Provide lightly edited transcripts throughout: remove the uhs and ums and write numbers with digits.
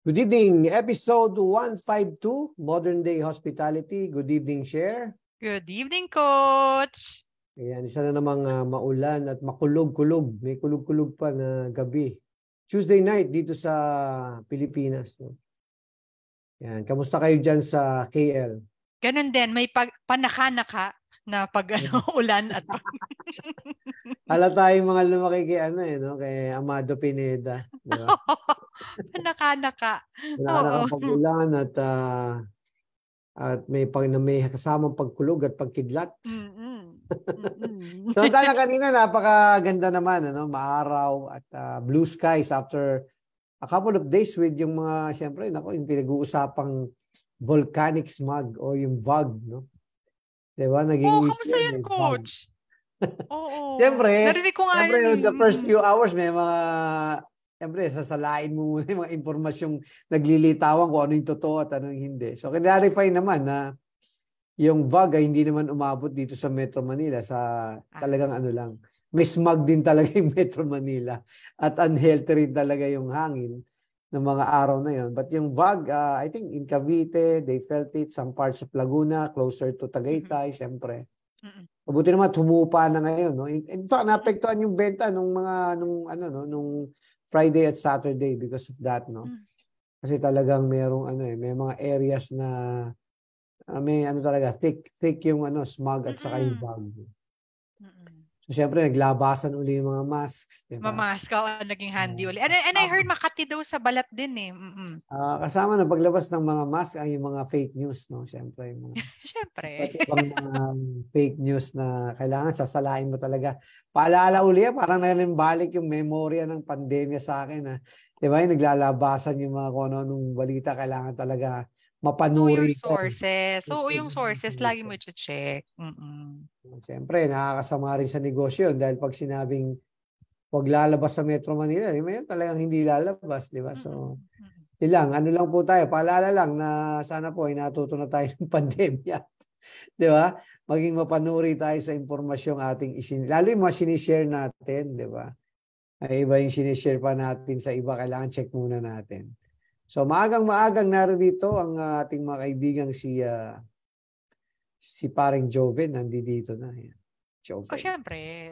Good evening, episode 152, Modern Day Hospitality. Good evening, Cher. Good evening, Coach. Ayan, isa na namang maulan at makulog-kulog. May kulog-kulog pa na gabi. Tuesday night dito sa Pilipinas. No? Ayan, kamusta kayo dyan sa KL? Ganun din, may panaka-naka na ulan at Hala tayong mga lumaki kay kay Amado Pineda, di ba? Panaka-naka. Pag-ulan at may kasamang pagkulog at pagkidlat. So tayo kanina napakaganda naman, maaraw at blue skies after a couple of days with yung mga, siyempre, yung pinag-uusapang volcanic smog o yung VOG, no? Diba? Kamusta yan, Coach? Oo. Siyempre, narinig ko nga the first few hours may mga, siyempre, sasalain mo muna yung mga impormasyong naglilitawan kung ano yung totoo at ano yung hindi. So, clarify naman na yung VOG ay hindi naman umabot dito sa Metro Manila sa talagang lang. May smog din talaga yung Metro Manila at unhealthy rin talaga yung hangin ng mga araw na yon. But yung VOG, I think in Cavite, they felt it. Some parts of Laguna, closer to Tagaytay, syempre. Mabuti naman, humupa na ngayon. No? In fact, naapektuhan yung benta nung Friday at Saturday because of that. No? Kasi talagang merong may mga areas na may talaga, thick yung smog at saka yung VOG. So, syempre, naglabasan uli yung mga masks. Diba? Mamask naging handy uli. And I heard Makati daw sa balat din eh. Kasama na paglabas ng mga mask ay yung mga fake news, no? Syempre. Syempre. Mga fake news na kailangan sasalain mo talaga. Paalala uli, parang nalimbalik yung memorya ng pandemya sa akin. Diba? Yung naglalabasan yung mga kung nung balita, kailangan talaga mapanuri. Yung sources, lagi mo i-check. Siyempre, nakakasama rin sa negosyo dahil pag sinabing huwag lalabas sa Metro Manila, yun talagang hindi lalabas, di ba? So, lang po tayo. Paalala lang na sana po ay natuto na tayo ng pandemya. Di ba? Maging mapanuri tayo sa impormasyong ating lalo yung mga sinishare natin, di ba? Ay iba yung sinishare pa natin sa iba, kailangan check muna natin. So, maagang narito ang ating mga kaibigang si paring Joven, nandito na. Joven. Siyempre.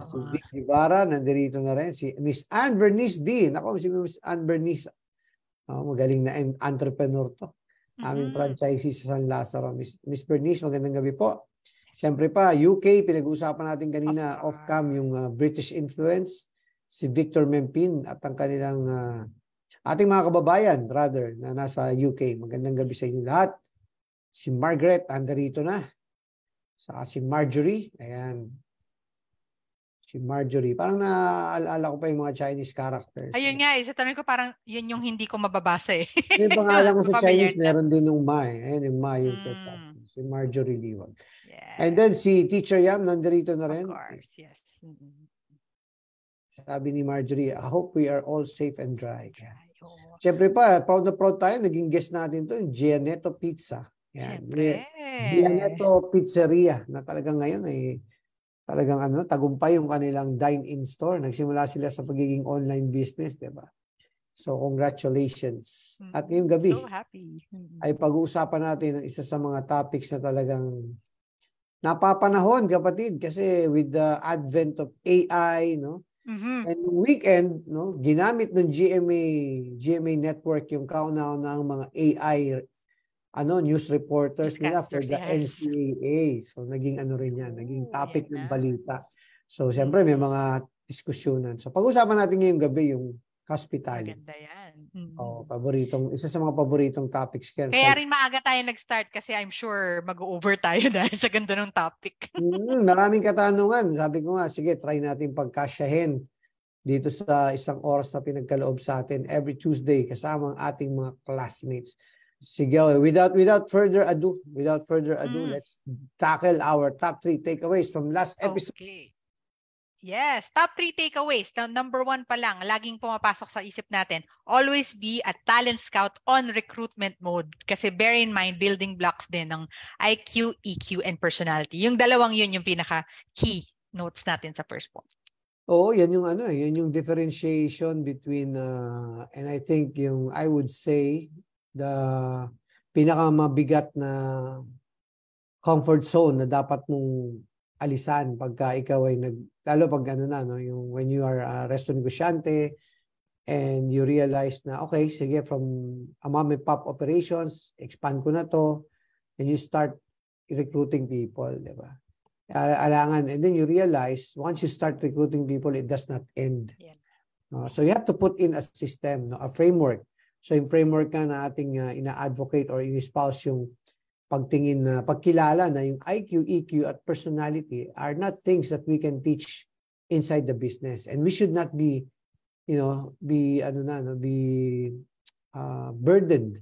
Si Vic Ibarra, nandito na rin. Si Miss Ann Bernice D. Naku, si Miss Ann Bernice. Magaling na entrepreneur to. Aming franchisee sa San Lazaro. Miss Bernice, magandang gabi po. Siyempre pa, UK, pinag-uusapan natin kanina off-cam yung British influence. Si Victor Mempin at ang kanilang ating mga kababayan, rather, na nasa UK. Magandang gabi sa inyo lahat. Si Margaret, andito na. Saka si Marjorie. Ayan. Si Marjorie. Parang naaalala ko pa yung mga Chinese characters. Ayun nga, sa tanong ko parang yun yung hindi ko mababasa eh. Yung pangalan ko sa Chinese, meron din yung Ma eh. Ayan yung Ma yung first time. Si Marjorie Liwag. Yeah. And then si Teacher Yam, nandito na rin. Of course, yes. Sabi ni Marjorie, I hope we are all safe and dry. Siyempre pa, proud na proud tayo. Naging guest natin to, yung Gianetto Pizza. Yan. Gianetto Pizzeria na talagang ngayon ay talagang tagumpay yung kanilang dine-in store. Nagsimula sila sa pagiging online business, di ba? So, congratulations. At ngayong gabi, so happy. Ay pag-uusapan natin ang isa sa mga topics na talagang napapanahon, kapatid, kasi with the advent of AI, no? And weekend, no, ginamit ng GMA network yung kauna-una ng mga AI news reporters nila for the NCAA. So naging rin yan, naging topic ng balita. So siyempre may mga diskusyonan. So pag-usapan natin ngayong gabi yung hospitality. Maganda yan. Isa sa mga paboritong topics. Kaya rin maaga tayo nag-start kasi I'm sure mag-over tayo dahil sa ganda ng topic. Maraming katanungan. Sabi ko nga, sige, try natin pagkasyahin dito sa isang oras na pinagkaloob sa atin every Tuesday kasama ang ating mga classmates. Sige, without further ado, let's tackle our top 3 takeaways from last episode. Okay. Yes, top 3 takeaways. Number 1 pa lang, laging pumapasok sa isip natin, always be a talent scout on recruitment mode. Kasi bear in mind, building blocks din ng IQ, EQ, and personality. Yung dalawang yun yung pinaka-key notes natin sa first point. Oo, yan yung ano, yan yung differentiation between and I think I would say the pinakamabigat na comfort zone na dapat mong alisan pagka ikaw ay lalo pag ano na no, yung when you are a resto negosyante and you realize na okay, sige, from a mom and pop operations, expand ko na to, and you start recruiting people, di ba? Alangan, and then you realize once you start recruiting people, it does not end. Yeah. So you have to put in a system, no, a framework. So yung framework na ating ina-advocate or in-espouse yung pagtingin na pagkilala na yung IQ, EQ at personality are not things that we can teach inside the business, and we should not be burdened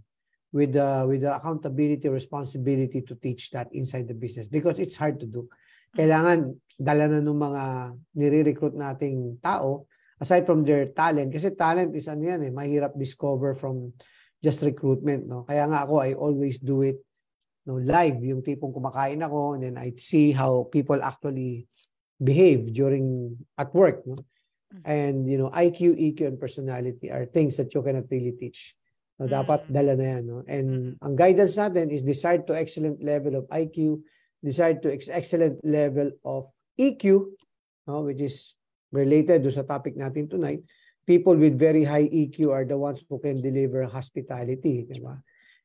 with the accountability or responsibility to teach that inside the business because it's hard to do. Kailangan dala na ng mga nire-recruit nating tao aside from their talent, kasi talent is mahirap discover from just recruitment, no? Kaya nga ako, I always do it live, yung tipong kumakain ako and then I see how people actually behave at work, no? And IQ, EQ, and personality are things that you cannot really teach. No, dapat dala na yan, no? And ang guidance natin is desired to excellent level of IQ, desired to excellent level of EQ, no, which is related to sa topic natin tonight. People with very high EQ are the ones who can deliver hospitality, di ba?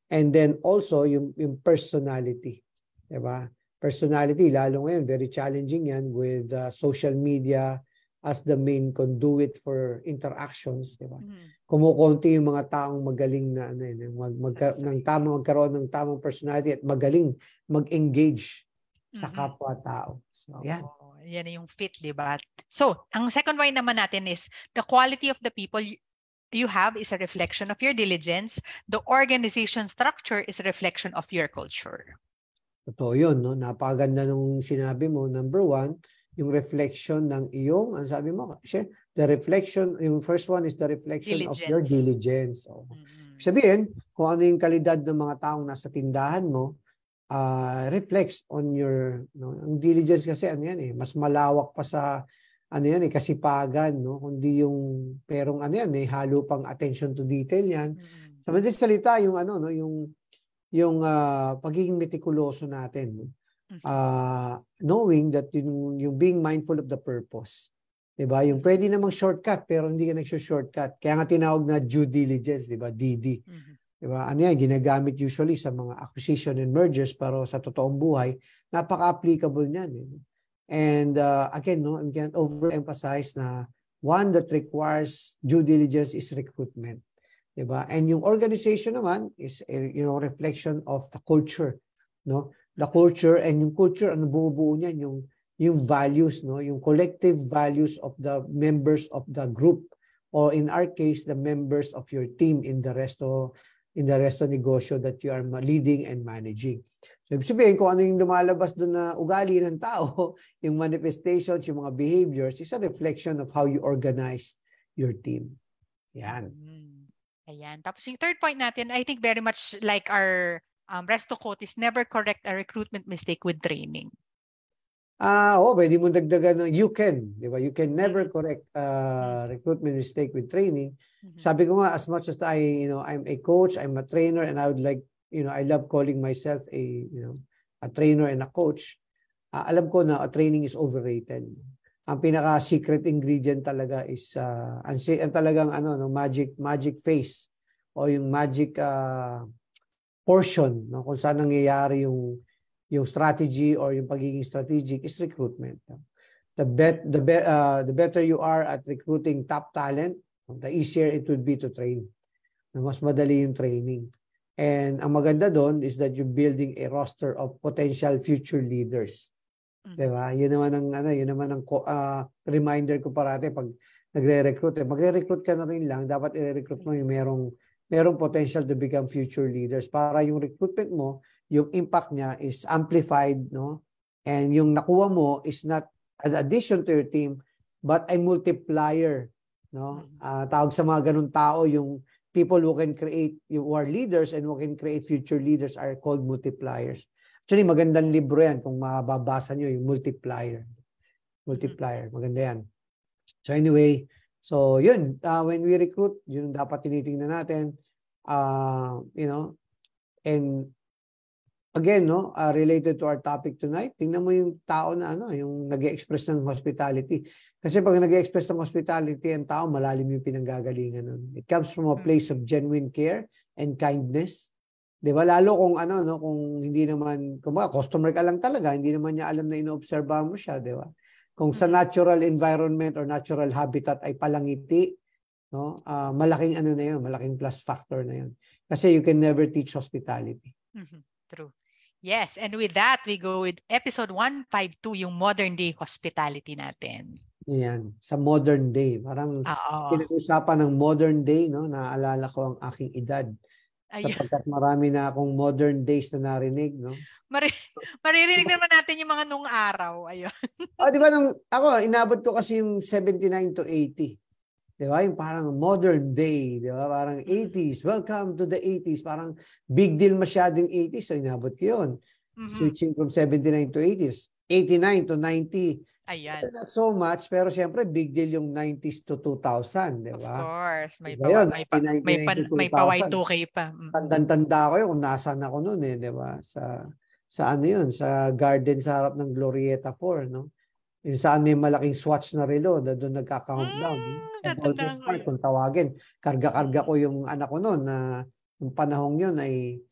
And then also yung personality, di ba? Personality, lalo ngayon, very challenging yan with social media as the main conduit for interactions, di ba? Kumukonti yung mga taong magaling na magkaroon ng tamang personality at magaling mag-engage sa kapwa-tao. So, yan. Yan yung fit, di ba? So, ang second point naman natin is the quality of the people you have is a reflection of your diligence. The organization structure is a reflection of your culture. Totoo yun, no? Napakaganda nung sinabi mo. Number one, yung reflection ng iyong, ano sabi mo? The reflection, yung first one is the reflection of your diligence. So, sabihin, kung ano yung kalidad ng mga taong nasa tindahan mo, reflects on your, ang diligence kasi mas malawak pa sa kasipagan, no? Kundi yung perong halo pang attention to detail yan. Sa madaling salita, yung yung pagiging metikuloso natin, no? Knowing that yung being mindful of the purpose, diba? Yung pwede namang shortcut pero hindi ka nagso-shortcut, kaya nga tinawag na due diligence, diba? DD. Diba? Ano yan, ginagamit usually sa mga acquisition and mergers, pero sa totoong buhay, napaka-applicable niyan. And again, no, I can't overemphasize na one that requires due diligence is recruitment. Diba? And yung organization naman is reflection of the culture, no? The culture, and yung culture, ano buo-buo niyan, yung values, no? Yung collective values of the members of the group, or in our case, the members of your team in the resto negosyo that you are leading and managing. So, ibig sabihin, kung ano yung lumalabas doon na ugali ng tao, yung manifestations, yung mga behaviors, is a reflection of how you organize your team. Yan. Ayan. Tapos yung third point natin, I think very much like our resto quote is never correct a recruitment mistake with training. Pwede mo dagdagan you can, di ba? You can never correct recruitment mistake with training. Sabi ko nga, as much as I'm a coach, I'm a trainer, and I would like, I love calling myself a trainer and a coach. Alam ko na training is overrated. Ang pinaka secret ingredient talaga is ang talagang magic face o yung magic portion, no, kung saan nangyayari yung strategy or yung pagiging strategic is recruitment. The better you are at recruiting top talent, the easier it would be to train. Mas madali yung training. And ang maganda doon is that you're building a roster of potential future leaders. Diba? Yun naman ang reminder ko parati pag nagre-recruit. Magre-recruit ka na rin lang, dapat i-recruit mo yung merong potential to become future leaders para yung recruitment mo, yung impact niya is amplified, no? And yung nakuha mo is not an addition to your team, but a multiplier, no? Tawag sa mga ganun tao, yung people who can create, who are leaders and who can create future leaders are called multipliers. Actually, magandang libro yan kung mababasa nyo, yung multiplier. Maganda yan. So anyway, so yun, when we recruit, yun dapat tinitingnan natin, and again, no, related to our topic tonight, tingnan mo yung tao na yung nag-express ng hospitality. Kasi pag nag-express ng hospitality, ang tao, malalim yung pinanggagalingan nun. It comes from a place of genuine care and kindness. Di ba? Lalo kung kung hindi naman, kung customer ka lang talaga, hindi naman niya alam na inoobserbahan mo siya, di ba? Kung sa natural environment or natural habitat ay palangiti, no? Malaking na yun, malaking plus factor na yun. Kasi you can never teach hospitality. True. Yes, and with that, we go with episode 152, yung modern day hospitality natin. Yan, sa modern day. Parang pinag-usapan ng modern day, no? Naaalala ko ang aking edad. Sapagkat marami na akong modern days na narinig, no? Maririnig naman natin yung mga nung araw. Ayun. Di ba ako, inabot ko kasi yung 79 to 80. Di ba? Yung parang modern day, di ba? Parang 80s. Welcome to the 80s. Parang big deal masyado yung 80s. So, inabot ko yun. Switching from 79 to 80s. 89 to 90. Ayan. Not so much, pero siyempre, big deal yung 90s to 2000, di ba? Of course. May pa-Y2K pa. Tandang-tanda ko yun kung nasaan ako noon di ba? Sa ano yun? Sa garden sa harap ng Glorieta 4, no? Yung saan may malaking swatch na relo, doon nagka-countdown. Sa Golden Park, kung tawagin. Karga-karga ko yung anak ko noon na yung panahong yun ay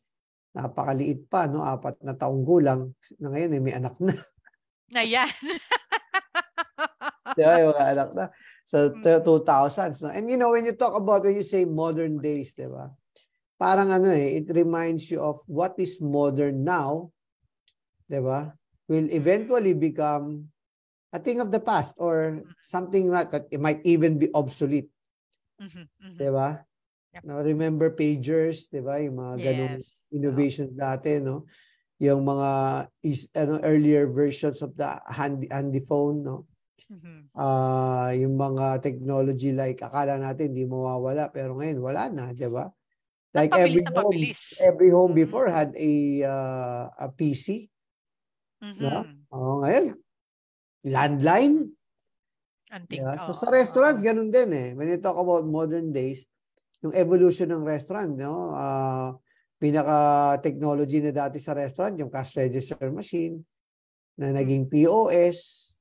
napakaliit pa, no? 4 na taong gulang. Na ngayon ay may anak na. Ayan. Di ba? Yung mga anak na. Sa 2000s. No? And when you talk about, when you say modern days, di ba? Parang it reminds you of what is modern now, di ba? Will eventually become a thing of the past or something that it might even be obsolete. Di ba? Yep. Now, remember pagers, di ba? Yung mga ganong innovations dati, no? Yung mga earlier versions of the handy phone, no? Yung mga technology like akala natin hindi mawawala pero ngayon wala na, di ba? Like every home before had a PC. No? Ngayon landline. Yeah. So sa restaurants ganun din When you talk about modern days, yung evolution ng restaurant, no? Pinaka-technology na dati sa restaurant, yung cash register machine na naging POS,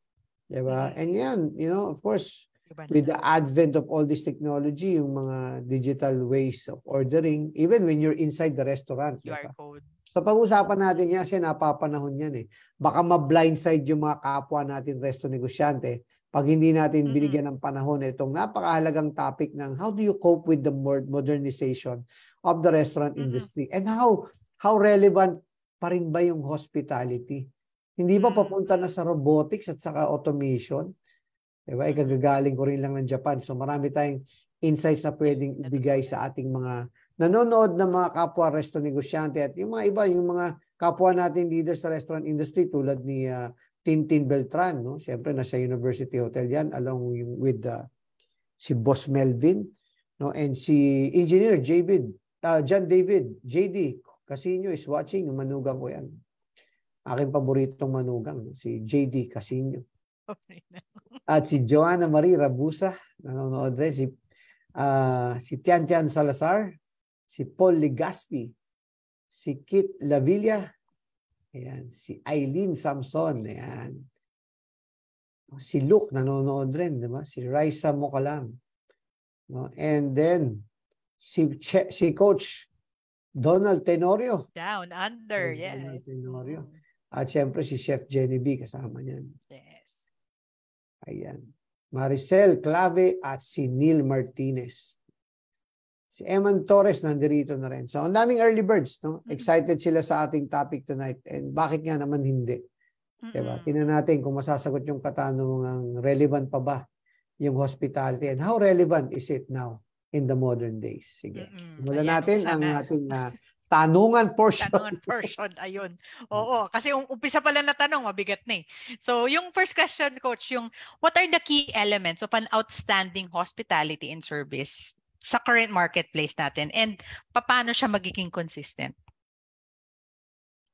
di ba? And yan, of course, with the advent of all this technology, yung mga digital ways of ordering, even when you're inside the restaurant. QR code. So pag-usapan natin yan kasi napapanahon yan Baka ma-blindside yung mga kapwa natin resto negosyante pag hindi natin binigyan ng panahon itong napakahalagang topic ng how do you cope with the modernization of the restaurant industry and how relevant pa rin ba yung hospitality? Hindi ba papunta na sa robotics at saka automation? Diba? Ikagagaling ko rin lang ng Japan. So marami tayong insights na pwedeng ibigay sa ating mga nanonood ng mga kapwa resto negosyante at yung mga iba, yung mga kapwa natin leaders sa restaurant industry tulad ni Tintin Beltran, no? Siyempre nasa University Hotel yan along with si Boss Melvin, no? And si Engineer John David, JD Casino is watching, yung manugang ko yan. Aking paboritong manugang, si JD Casino. At si Joanna Marie Rabusa, nanonood rin, si Tian Salazar, si Paul Legaspi, si Kit Lavilla, ayan, si Eileen Samson, ayan. Si Luke nanonood rin, di ba? Si Raisa Mokalam. No? And then si Coach Donald Tenorio. Down under, yes. Donald Tenorio. At syempre si Chef Jenny B kasama niyan. Yes. Ayan. Maricel Clave at si Neil Martinez. Si Eman Torres nandirito na rin. So, ang daming early birds, no? Excited sila sa ating topic tonight. And bakit nga naman hindi? Diba? Tingnan natin kung masasagot yung katanungang relevant pa ba yung hospitality and how relevant is it now in the modern days? Sige. Simulan natin ang ating tanungan portion. Tanungan portion, ayun. Oo, kasi umpisa pala na tanong, mabigat na So, yung first question, Coach, yung what are the key elements of an outstanding hospitality and service sa current marketplace natin and paano siya magiging consistent?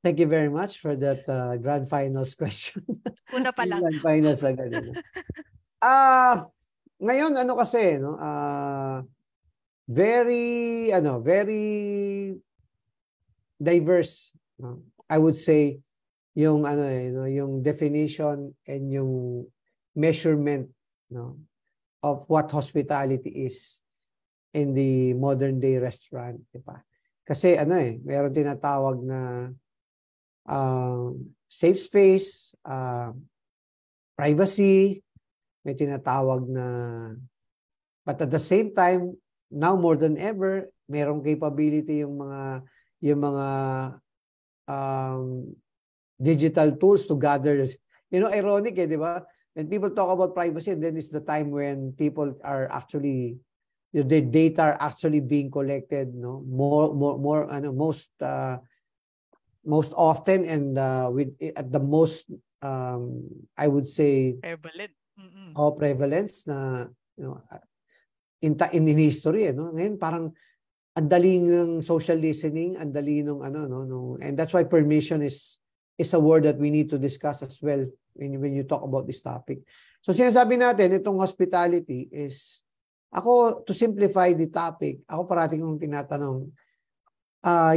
Thank you very much for that grand finals question. Una pa lang. Grand finals agad. ngayon ano kasi no, very diverse, no? I would say yung no, yung definition and yung measurement, no, of what hospitality is in the modern day restaurant, di ba? Kasi meron tinatawag na safe space, privacy, may tinatawag na, but at the same time, now more than ever, merong capability yung mga digital tools to gather. Ironic di ba? When people talk about privacy, then it's the time when people are actually, the data are actually being collected, no, most often, and with at the most, I would say, prevalent. Prevalence na, in history, no. Ngayon parang ang dali ng social listening, ang dali ng and that's why permission is a word that we need to discuss as well when you talk about this topic. So sinasabi natin, itong hospitality is, ako, to simplify the topic, ako parating kong tinatanong,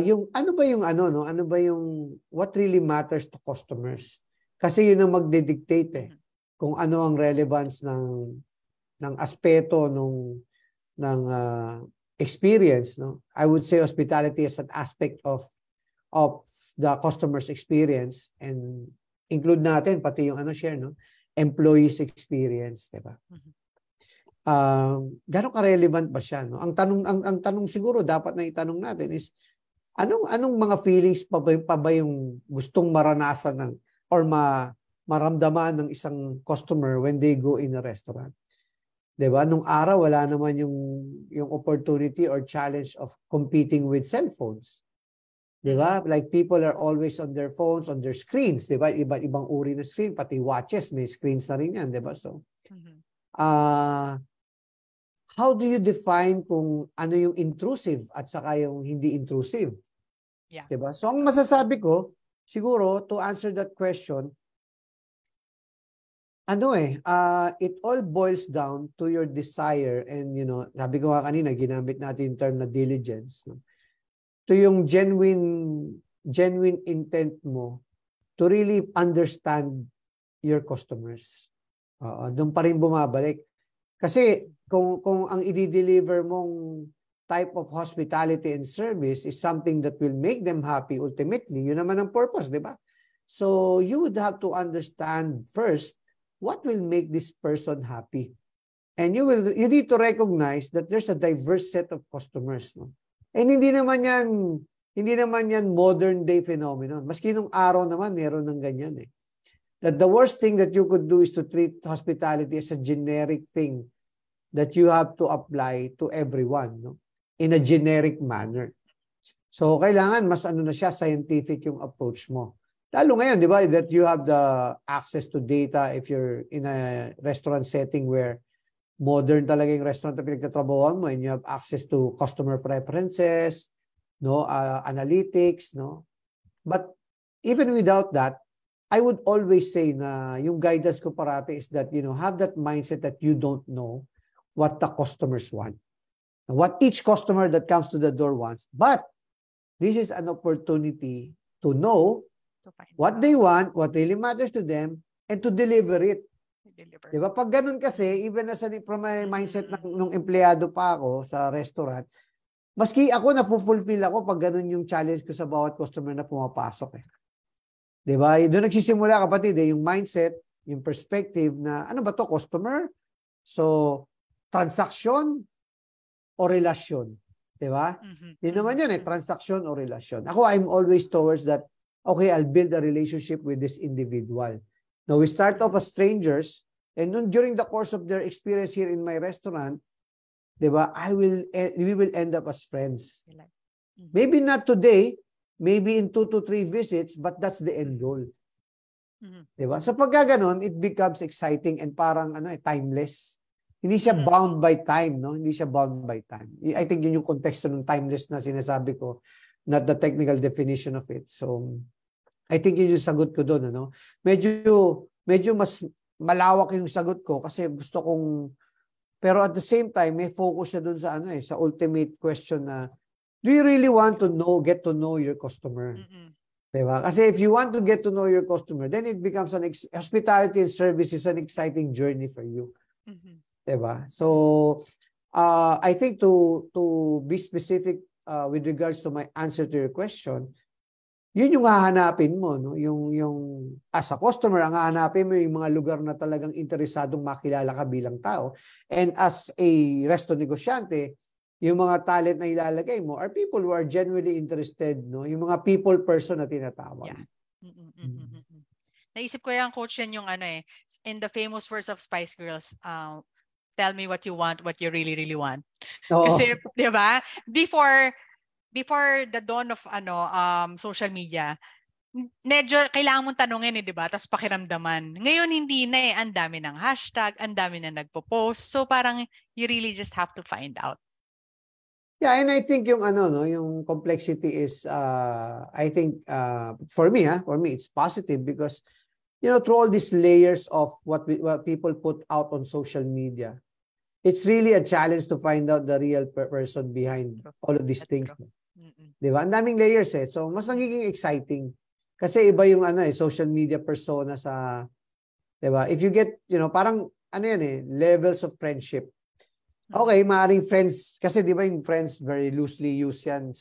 yung ano ba yung what really matters to customers? Kasi yun ang magdedictate kung ano ang relevance ng aspeto ng experience, no? I would say hospitality is an aspect of the customer's experience, and include natin pati yung share, no, employees experience, di ba? Gano'ng ka-relevant ba siya, no? Ang tanong siguro dapat na itanong natin is, anong mga feelings pa ba yung gustong maranasan or maramdaman ng isang customer when they go in a restaurant? 'Di ba? Nung araw wala naman yung opportunity or challenge of competing with cellphones. 'Di ba? Like, people are always on their phones, on their screens, 'di ba? Iba-ibang uri ng screen, pati watches may screens na rin 'yan, 'di ba? So, how do you define kung ano yung intrusive at saka yung hindi intrusive? Yeah. 'Di ba? So, ang masasabi ko, siguro, to answer that question, it all boils down to your desire, and sabi ko nga kanina, ginamit natin yung term na diligence, no? To yung genuine intent mo to really understand your customers. Doon pa rin bumabalik. Kasi kung ang i-deliver mong type of hospitality and service is something that will make them happy ultimately, yun naman ang purpose, di ba? So you would have to understand first what will make this person happy. And you need to recognize that there's a diverse set of customers, no? And hindi naman yan modern day phenomenon. Maski nung araw naman meron ng ganyan eh. That the worst thing that you could do is to treat hospitality as a generic thing that you have to apply to everyone, no? In a generic manner. So kailangan mas na siya, scientific yung approach mo. Lalo ngayon, di ba, that you have the access to data if you're in a restaurant setting where modern talaga yung restaurant na pinagtatrabahoan mo, and you have access to customer preferences, no, analytics, no. But even without that, I would always say na yung guidance ko parati is that, have that mindset that you don't know what the customers want, what each customer that comes to the door wants. But this is an opportunity to know what they want, what really matters to them, and to deliver it. Diba? Pag ganun kasi, even from my mindset nung empleyado pa ako sa restaurant, maski ako na-fulfill ako pag ganun yung challenge ko sa bawat customer na pumapasok eh. Diba? Doon nagsisimula, kapatid, yung mindset, yung perspective na, ano ba to, customer? So, transaction o relasyon? Diba? Yun naman yun transaction o relasyon. Ako, I'm always towards that, okay, I'll build a relationship with this individual. Now, we start off as strangers, and during the course of their experience here in my restaurant, diba, we will end up as friends. Maybe not today, maybe in 2 to 3 visits, but that's the end goal. Diba? So pag gano'n, it becomes exciting and parang timeless. Hindi siya bound by time, no? Hindi siya bound by time. I think yun yung konteksto ng timeless na sinasabi ko, not the technical definition of it. So, I think yun yung sagot ko doon, ano? Medyo mas malawak yung sagot ko kasi gusto kong Pero at the same time, may focus siya dun sa sa ultimate question na, do you really want to get to know your customer? Diba? Kasi if you want to get to know your customer, then it becomes hospitality and service is an exciting journey for you. Diba? So, I think to be specific with regards to my answer to your question, yun yung hahanapin mo, no? Yung as a customer, ang hahanapin mo yung mga lugar na talagang interesadong makilala ka bilang tao. And as a resto negosyante, yung mga talent na ilalagay mo are people who are genuinely interested, no? Yung mga people person na tinatawag. Yeah. Naisip ko yung coach yan yung in the famous words of Spice Girls, tell me what you want, what you really, really want. Kasi, di ba? Before the dawn of social media, medyo kailangan mong tanungin di ba? Tapos pakiramdaman. Ngayon hindi na ang dami ng hashtag, ang dami na nagpo-post. So parang you really just have to find out. Yeah, and I think yung yung complexity is I think for me it's positive because through all these layers of what people put out on social media, it's really a challenge to find out the real person behind all of these things. Diba? Ang daming layers So, mas nagiging exciting. Kasi iba yung social media persona sa, diba? If you get, parang, levels of friendship. Okay, maaaring friends, kasi diba yung friends very loosely used yan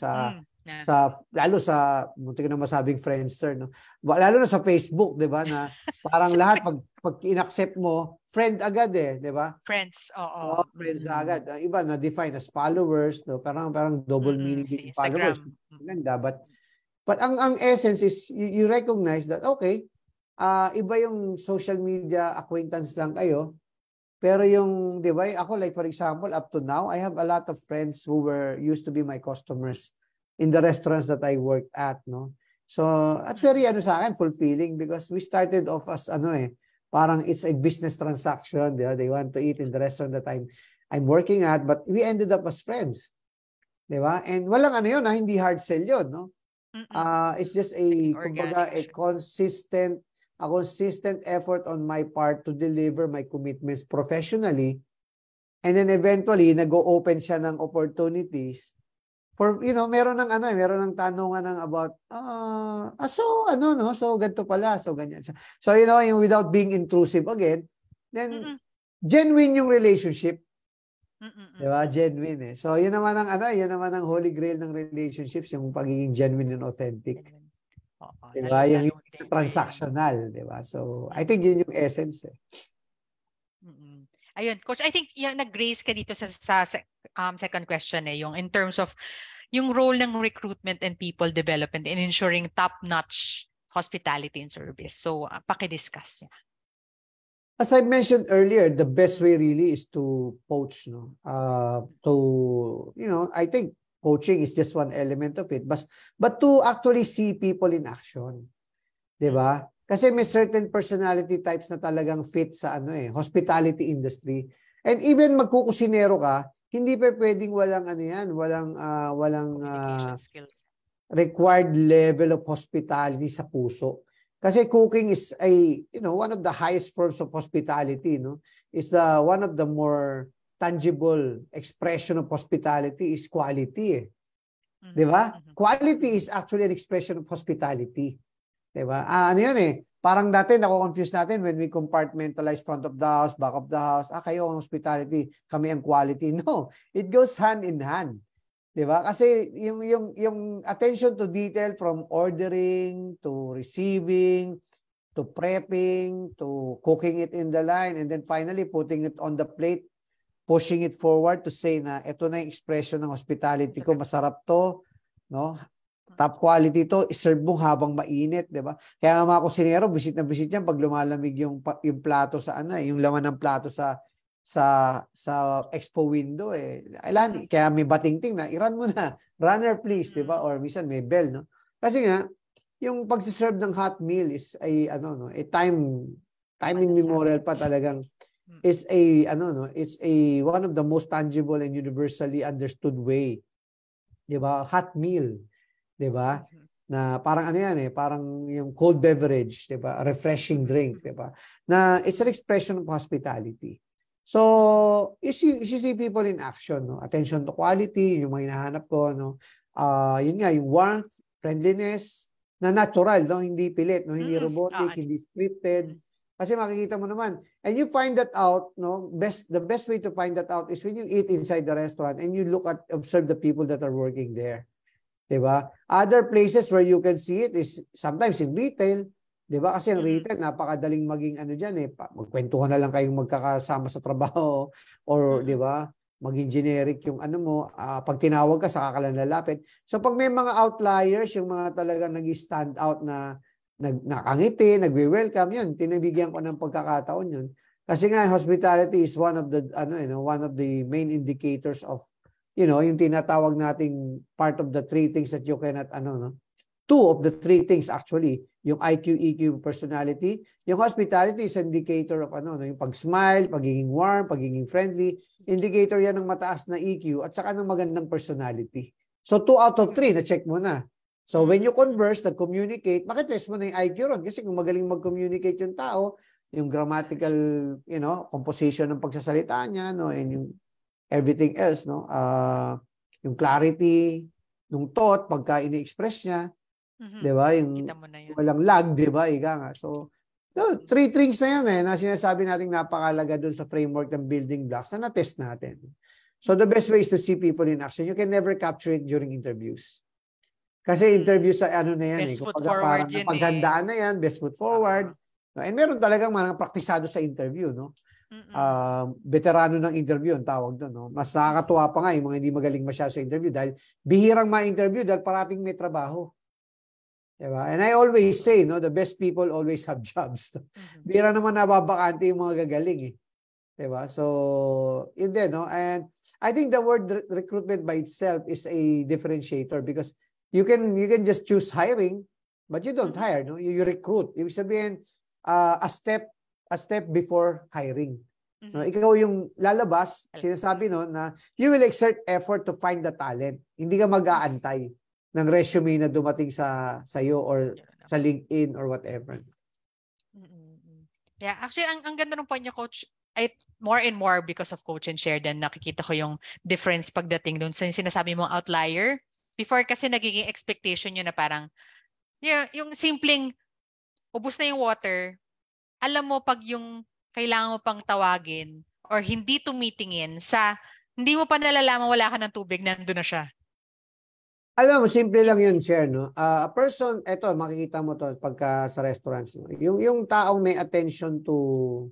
lalo sa, muntik na masabing Friendster, no? Lalo na sa Facebook, diba? Na parang lahat, pag in-accept mo, friend agad diba? Friends, oo. Friends agad. Iba na define as followers, no? Parang double meaning din followers. Ganda, but ang essence is you recognize that okay, iba yung social media acquaintance lang kayo. Pero yung, di ba, ako like for example, up to now, I have a lot of friends who used to be my customers in the restaurants that I worked at, no? So, that's very sa akin, fulfilling because we started off as parang it's a business transaction. They want to eat in the restaurant that I'm working at, but we ended up as friends. Di ba? And walang hindi hard sell yun, no? It's just a consistent effort on my part to deliver my commitments professionally. And then eventually, nag-o-open siya ng opportunities for, meron ng tanungan about, so ganito pala, so ganyan. So, yung without being intrusive again, then, genuine yung relationship. Diba? Genuine So, yun naman ang holy grail ng relationships, yung pagiging genuine and authentic. Diba? Yung transactional, diba? So, I think yun yung essence Ayun, Coach, I think yung nag-grace ka dito sa second question yung in terms of yung role ng recruitment and people development in ensuring top-notch hospitality and service. So, paki-discuss niya. As I mentioned earlier, the best way really is to poach, no? I think coaching is just one element of it, but to actually see people in action. 'Di ba? Kasi may certain personality types na talagang fit sa hospitality industry. And even magkukusinero ka, hindi pa pwedeng walang skills. Required level of hospitality sa puso. Kasi cooking is one of the highest forms of hospitality, no? Is one of the more tangible expression of hospitality is quality. 'Di ba? Quality is actually an expression of hospitality. 'Di ba? Parang dati nako-confuse natin when we compartmentalize front of the house, back of the house. Kayo ang hospitality, kami ang quality. No, it goes hand in hand. 'Di ba? Kasi yung attention to detail from ordering to receiving to prepping to cooking it in the line and then finally putting it on the plate, pushing it forward to say na ito na yung expression ng hospitality ko, masarap to, no? Top quality to, iserve mo habang mainit, 'di ba? Kaya nga mga kusinero, visit na visit yan pag lumalamig yung plato sa yung laman ng plato sa expo window Kaya may batingting na, i-run mo na. Runner please, 'di ba? Or minsan may bell, no? Kasi nga yung pag-serve ng hot meal is time immemorial pa talagang. It's one of the most tangible and universally understood way. 'Di ba? Hot meal. 'Di ba? Na parang parang yung cold beverage, 'di ba? Refreshing drink, 'di ba? Na it's an expression of hospitality. So, you see people in action, no? Attention to quality, yung mga hinahanap ko, no? Yun nga, yung warmth, friendliness, na natural, no? Hindi pilit, no? Hindi robotic, hindi scripted. Kasi makikita mo naman. And you find that out, no? The best way to find that out is when you eat inside the restaurant and you observe the people that are working there. Diba? Other places where you can see it is sometimes in retail. Diba? Kasi ang retail, napakadaling maging ano dyan eh. Magkwentuhan na lang kayong magkakasama sa trabaho or diba? Maging generic yung ano mo. Pag tinawag ka, saka ka lang lalapit. So pag may mga outliers, yung mga talaga nag-stand out na nakangiti, nagwe-welcome, yun. Tinibigyan ko ng pagkakataon yun. Kasi nga, hospitality is one of the main indicators of, yung tinatawag nating part of the 3 things that you cannot, 2 of the 3 things actually, yung IQ, EQ, personality. Yung hospitality is indicator of yung pag-smile, pagiging warm, pagiging friendly. Indicator yan ng mataas na EQ at saka ng magandang personality. So 2 out of 3, na-check mo na. So when you converse, nag-communicate, makitest mo na yung IQ ron. Kasi kung magaling mag-communicate yung tao, yung grammatical, composition ng pagsasalita niya, and yung everything else, yung clarity, yung thought, pagka ini-express niya, di ba? Yung walang lag, di ba? Ika nga. So, 3 things na yan na sinasabi natin napakalaga dun sa framework ng building blocks na na-test natin. So, the best way is to see people in action. You can never capture it during interviews. Kasi interviews sa na yan best foot parang forward yun paghandaan na yan, best foot forward. And meron talagang mga praktisado sa interview, no? Veterano ng interview ang tawag doon, no? Mas nakakatuwa pa nga yung mga hindi magaling masyado sa interview dahil bihirang ma-interview dahil parating may trabaho. Diba? And I always say, the best people always have jobs. Bihira naman nababakante yung mga gagaling eh. Diba? So, yun din, no? And I think the word recruitment by itself is a differentiator because you can just choose hiring, but you don't hire, no? You recruit. Ibig sabihin, a step before hiring. No? Ikaw yung lalabas, sinasabi na you will exert effort to find the talent. Hindi ka mag-aantay ng resume na dumating sa iyo or sa LinkedIn or whatever. Yeah, actually, ang ganda ng point niya, Coach, more and more because of Coach and Share din, nakikita ko yung difference pagdating doon sa sinasabi mong outlier. Before kasi nagiging expectation nyo na parang, yung simpleng, ubos na yung water, alam mo pag yung kailangan mo pang tawagin or hindi tumitingin hindi mo pa nalalaman wala ka ng tubig, nandun na siya. Alam mo, simple lang yun, Share, no? A person, eto, makikita mo to pagka sa restaurants, no? Yung taong may attention to,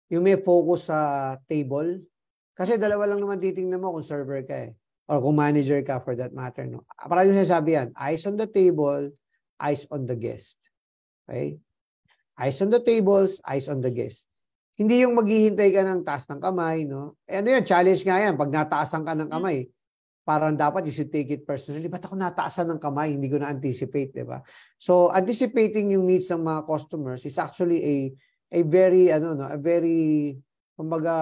yung may focus sa table, kasi dalawa lang naman titingnan mo kung server ka eh. Or kung manager ka for that matter, no? Parang yung sinasabi yan, eyes on the table, eyes on the guest. Okay? Eyes on the tables, eyes on the guest. Hindi yung maghihintay ka ng taas ng kamay, no? Ano yan, challenge nga yan. Pag nataasan ka ng kamay, parang dapat you should take it personally. Ba't ako nataasan ng kamay? Hindi ko na-anticipate, di ba? So, anticipating yung needs ng mga customers is actually a very, kumbaga,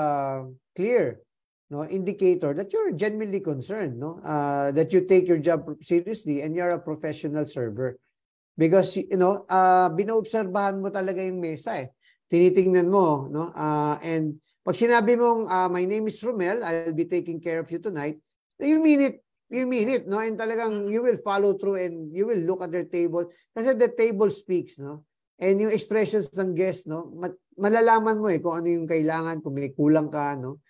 clear, indicator that you're genuinely concerned, that you take your job seriously and you're a professional server. Because, binoobserbahan mo talaga yung mesa eh. Tinitingnan mo, and pag sinabi mong, my name is Romel, I'll be taking care of you tonight, you mean it, no? And talagang you will follow through and you will look at their table. Kasi the table speaks, no? And yung expressions ng guest, no? Malalaman mo kung ano yung kailangan, kung may kulang ka, no?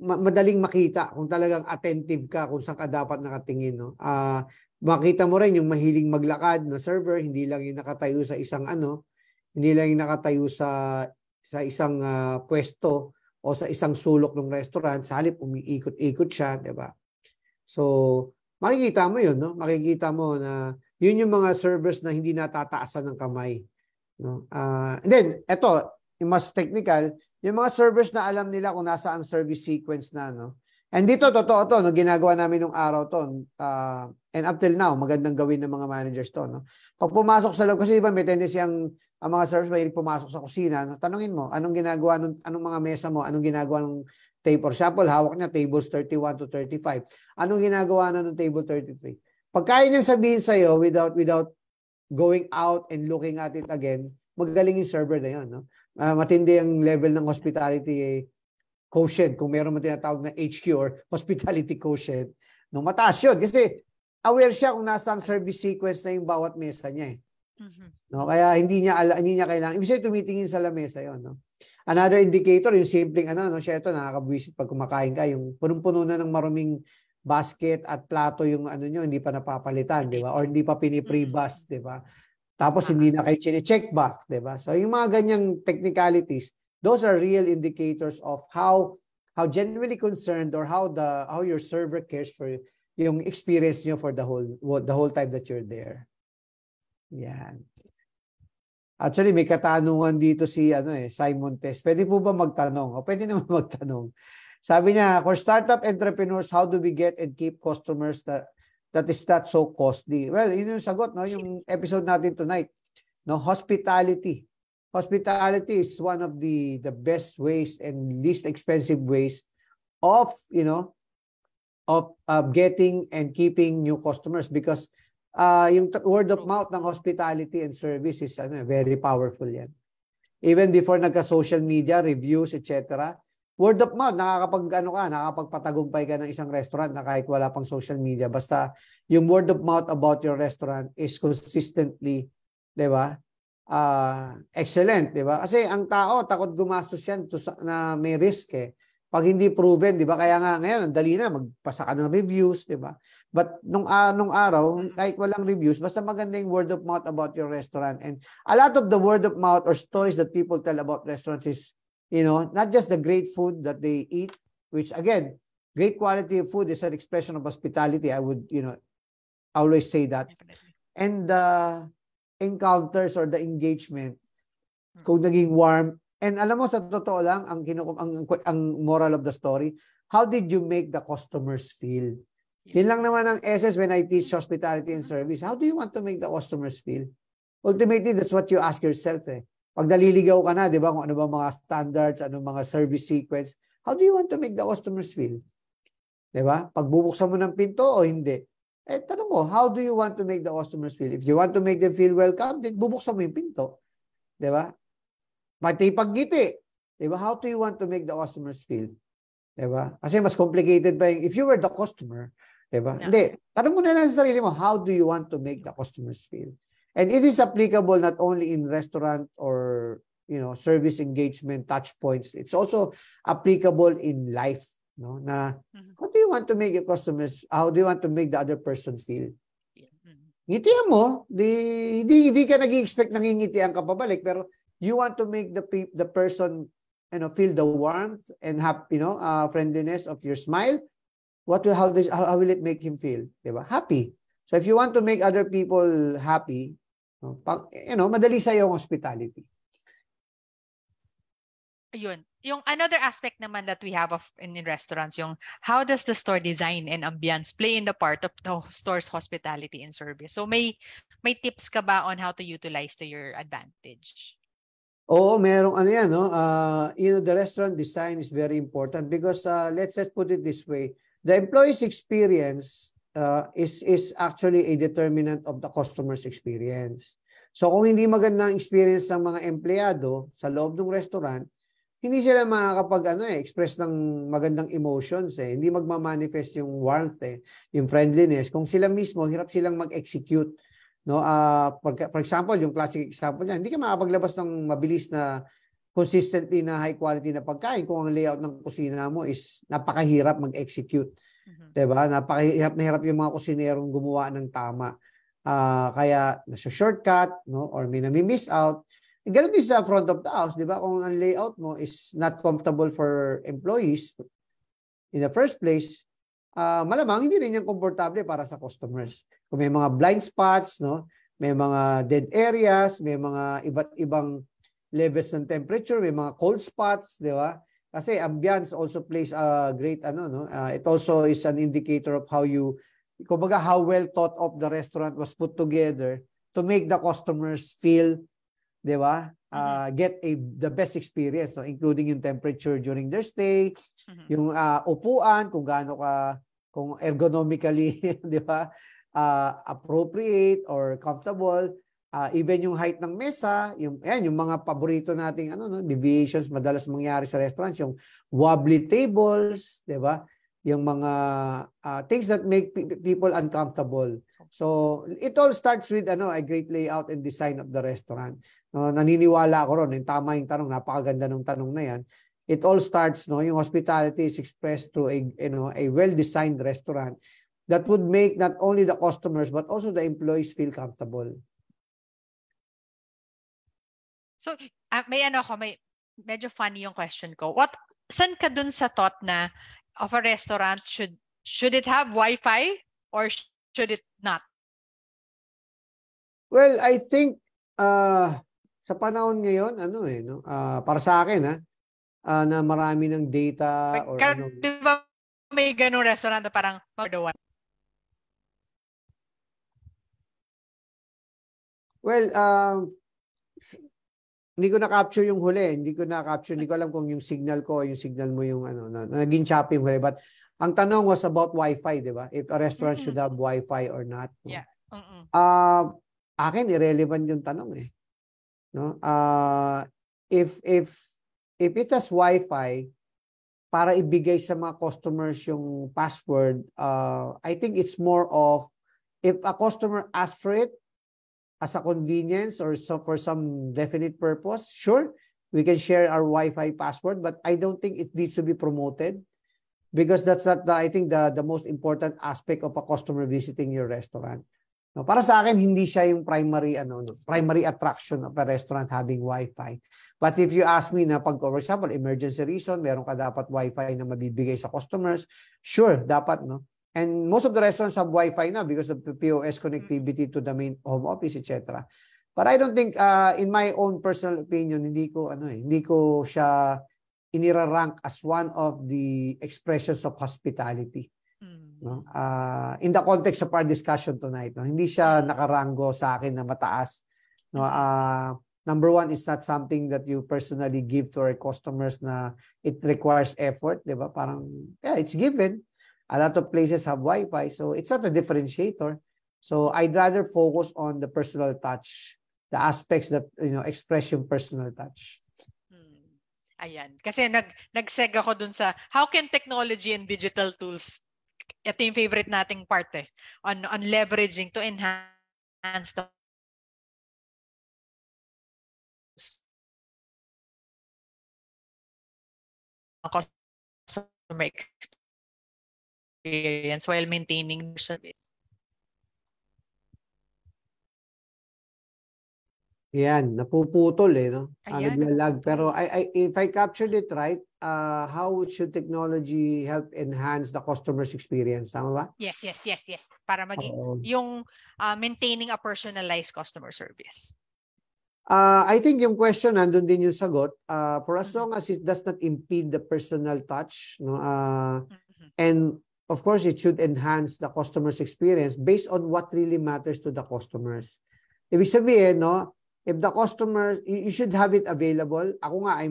Madaling makita kung talagang attentive ka kung saan ka dapat nakatingin, no? Makita mo rin yung mahiling maglakad na server, hindi lang yung nakatayo sa isang hindi lang yung nakatayo sa isang pwesto o sa isang sulok ng restaurant, sa halip umiikot-ikot siya, di ba? So, makikita mo yun, no? Makikita mo na yun yung mga servers na hindi natataasan ng kamay, no? And then, eto, yung mas technical, yung mga servers na alam nila kung nasa ang service sequence na, no? And dito, totoo to, no? Ginagawa namin nung araw to, and up till now, magandang gawin ng mga managers to, no? Pag pumasok sa loob, kasi diba may tendency ang mga servers mahilig pumasok sa kusina, no? Tanungin mo, anong ginagawa anong mga mesa mo, anong ginagawa ng table? For example, hawak niya tables 31 to 35. Anong ginagawa na ng table 33? Pagkain niyang sabihin sa'yo without going out and looking at it again, magaling yung server na yun, no? matindi ang level ng hospitality quotient, kung meron man tinatawag na HQ or hospitality quotient, no, mataas yun. Kasi aware siya kung nasa ang service sequence na yung bawat mesa niya. No, kaya hindi niya kailangan. Ibig sabihin, tumitingin sa lamesa yon, no. Another indicator, yung simpleng no, siya ito, nakakabwisit pag kumakain ka, yung punong-puno na ng maruming basket at plato yung nyo, hindi pa napapalitan, di ba? Or hindi pa pinipribus, di ba? Tapos hindi na kayo chine-check back, di ba? So yung mga ganyang technicalities, those are real indicators of how genuinely concerned or how your server cares for yung experience nyo for the whole time that you're there. Yan. Actually, may katanungan dito si Simon Tess. Pwede po ba magtanong? O pwede naman magtanong. Sabi niya, for startup entrepreneurs, how do we get and keep customers that is not so costly? Well, yun yung sagot, no? Yung episode natin tonight. No, hospitality. Hospitality is one of the best ways and least expensive ways of, getting and keeping new customers, because yung word of mouth ng hospitality and service is very powerful yan. Even before nagka-social media, reviews, etc., word of mouth, nakakapagpatagumpay ka ng isang restaurant na kahit wala pang social media. Basta yung word of mouth about your restaurant is consistently, di ba, excellent, di ba? Kasi ang tao, takot gumastos yan na may risk Pag hindi proven, di ba? Kaya nga ngayon, ang dali na, magpasa ka ng reviews, di ba? But nung araw, kahit walang reviews, basta maganda yung word of mouth about your restaurant. And a lot of the word of mouth or stories that people tell about restaurants is, not just the great food that they eat, which again, great quality of food is an expression of hospitality. I would, always say that. Definitely. And the encounters or the engagement, kung naging warm. And alam mo, sa totoo lang, ang moral of the story, how did you make the customers feel? Yun lang naman ang essence when I teach hospitality and service. How do you want to make the customers feel? Ultimately, that's what you ask yourself. Pag naliligaw ka na, di ba, kung ano ba mga standards, ano mga service sequence, how do you want to make the customers feel? Di ba? Pag bubuksan mo ng pinto o hindi? Tanong mo, how do you want to make the customers feel? If you want to make them feel welcome, then bubuksan mo yung pinto. Di ba? Pati pagngiti. Di ba? How do you want to make the customers feel? Di ba? Kasi mas complicated pa yung, if you were the customer, di ba? No. Hindi. Tanong mo na lang sa sarili mo, how do you want to make the customers feel? And it is applicable not only in restaurant or, service engagement, touch points. It's also applicable in life, no? Na, how do you want to make your customers, how do you want to make the other person feel? Ngitian mo, hindi ka nag-i-expect nangingitian ka pabalik, pero you want to make the person, feel the warmth and have, friendliness of your smile. How will it make him feel? Diba? Happy. So if you want to make other people happy, madali sa iyo ang hospitality. Ayun. Yung another aspect naman that we have in restaurants, yung how does the store design and ambience play in the part of the store's hospitality and service? So may tips ka ba on how to utilize to your advantage? Oo, merong yan, no? The restaurant design is very important because let's put it this way. The employee's experience is actually a determinant of the customer's experience. So kung hindi magandang experience ng mga empleyado sa loob ng restaurant, hindi sila makakapag-express ng magandang emotions Hindi magma-manifest yung warmth yung friendliness. Kung sila mismo, hirap silang mag-execute. No, for example, yung classic example niya, hindi ka makapaglabas ng mabilis na consistently na high quality na pagkain kung ang layout ng kusina mo is napakahirap mag-execute. Diba? Napakahirap na hirap yung mga kusinerong gumawa ng tama. Kaya nasa shortcut, no, or may nami-miss out. Ganun din sa front of the house, diba? Kung ang layout mo is not comfortable for employees in the first place, malamang hindi rin yan komportable para sa customers. Kung may mga blind spots, no, may mga dead areas, may mga iba't ibang levels ng temperature, may mga cold spots, di ba? Kasi ambience also plays a great it also is an indicator of how well thought of the restaurant was put together to make the customers feel, di ba? Get the best experience, no? Including yung temperature during their stay, yung upuan, kung ergonomically, di ba, appropriate or comfortable. Even yung height ng mesa, yung mga paborito nating deviations madalas mangyari sa restaurants, yung wobbly tables, 'di ba? Yung mga things that make people uncomfortable. So, it all starts with a great layout and design of the restaurant. Naniniwala ako ron, yung tama yung tanong, napakaganda ng tanong na yan. It all starts, yung hospitality is expressed through a well-designed restaurant that would make not only the customers but also the employees feel comfortable. So, may medyo funny yung question ko. Saan ka dun sa thought na of a restaurant should it have Wi-Fi or should it not? Well, I think sa panahon ngayon, para sa akin, na marami ng data or Di ba may ganung restaurant na parang Well, hindi ko na-capture yung huli. Hindi ko alam kung yung signal ko o yung signal mo yung naging choppy yung huli. But ang tanong was about Wi-Fi, di ba? If a restaurant should have Wi-Fi or not. Yeah. Akin, irrelevant yung tanong eh. No? If it has Wi-Fi, para ibigay sa mga customers yung password, I think it's more of, if a customer asks for it, as a convenience or for some definite purpose, sure, we can share our Wi-Fi password, but I don't think it needs to be promoted because that's not, I think, the most important aspect of a customer visiting your restaurant. No, para sa akin, hindi siya yung primary attraction of a restaurant having Wi-Fi. But if you ask me na for example, emergency reason, meron ka dapat Wi-Fi na mabibigay sa customers, sure, dapat, no? And most of the restaurants have Wi-Fi now because of the POS connectivity to the main home office, etc. But I don't think, in my own personal opinion, hindi ko siya inirarank as one of the expressions of hospitality. No? In the context of our discussion tonight, no? Hindi siya nakarango sa akin na mataas. No? Number one, it's not something that you personally give to our customers na it requires effort, di ba? Parang, it's given. A lot of places have Wi-Fi, so it's not a differentiator. So I'd rather focus on the personal touch, the aspects that express yung personal touch. Ayan. Kasi nag-seg ako dun sa how can technology and digital tools, ito yung favorite nating part on leveraging to enhance the customer experience while maintaining service. Yan, napuputol no? Naglalag. Napuputol. Pero if I captured it right, how should technology help enhance the customer's experience? Tama ba? Yes. Para maging yung maintaining a personalized customer service. I think yung question, nandun din yung sagot. For as long as it does not impede the personal touch, no? And of course, it should enhance the customer's experience based on what really matters to the customers. Ibig sabihin, no? If the customer, you should have it available. Ako nga,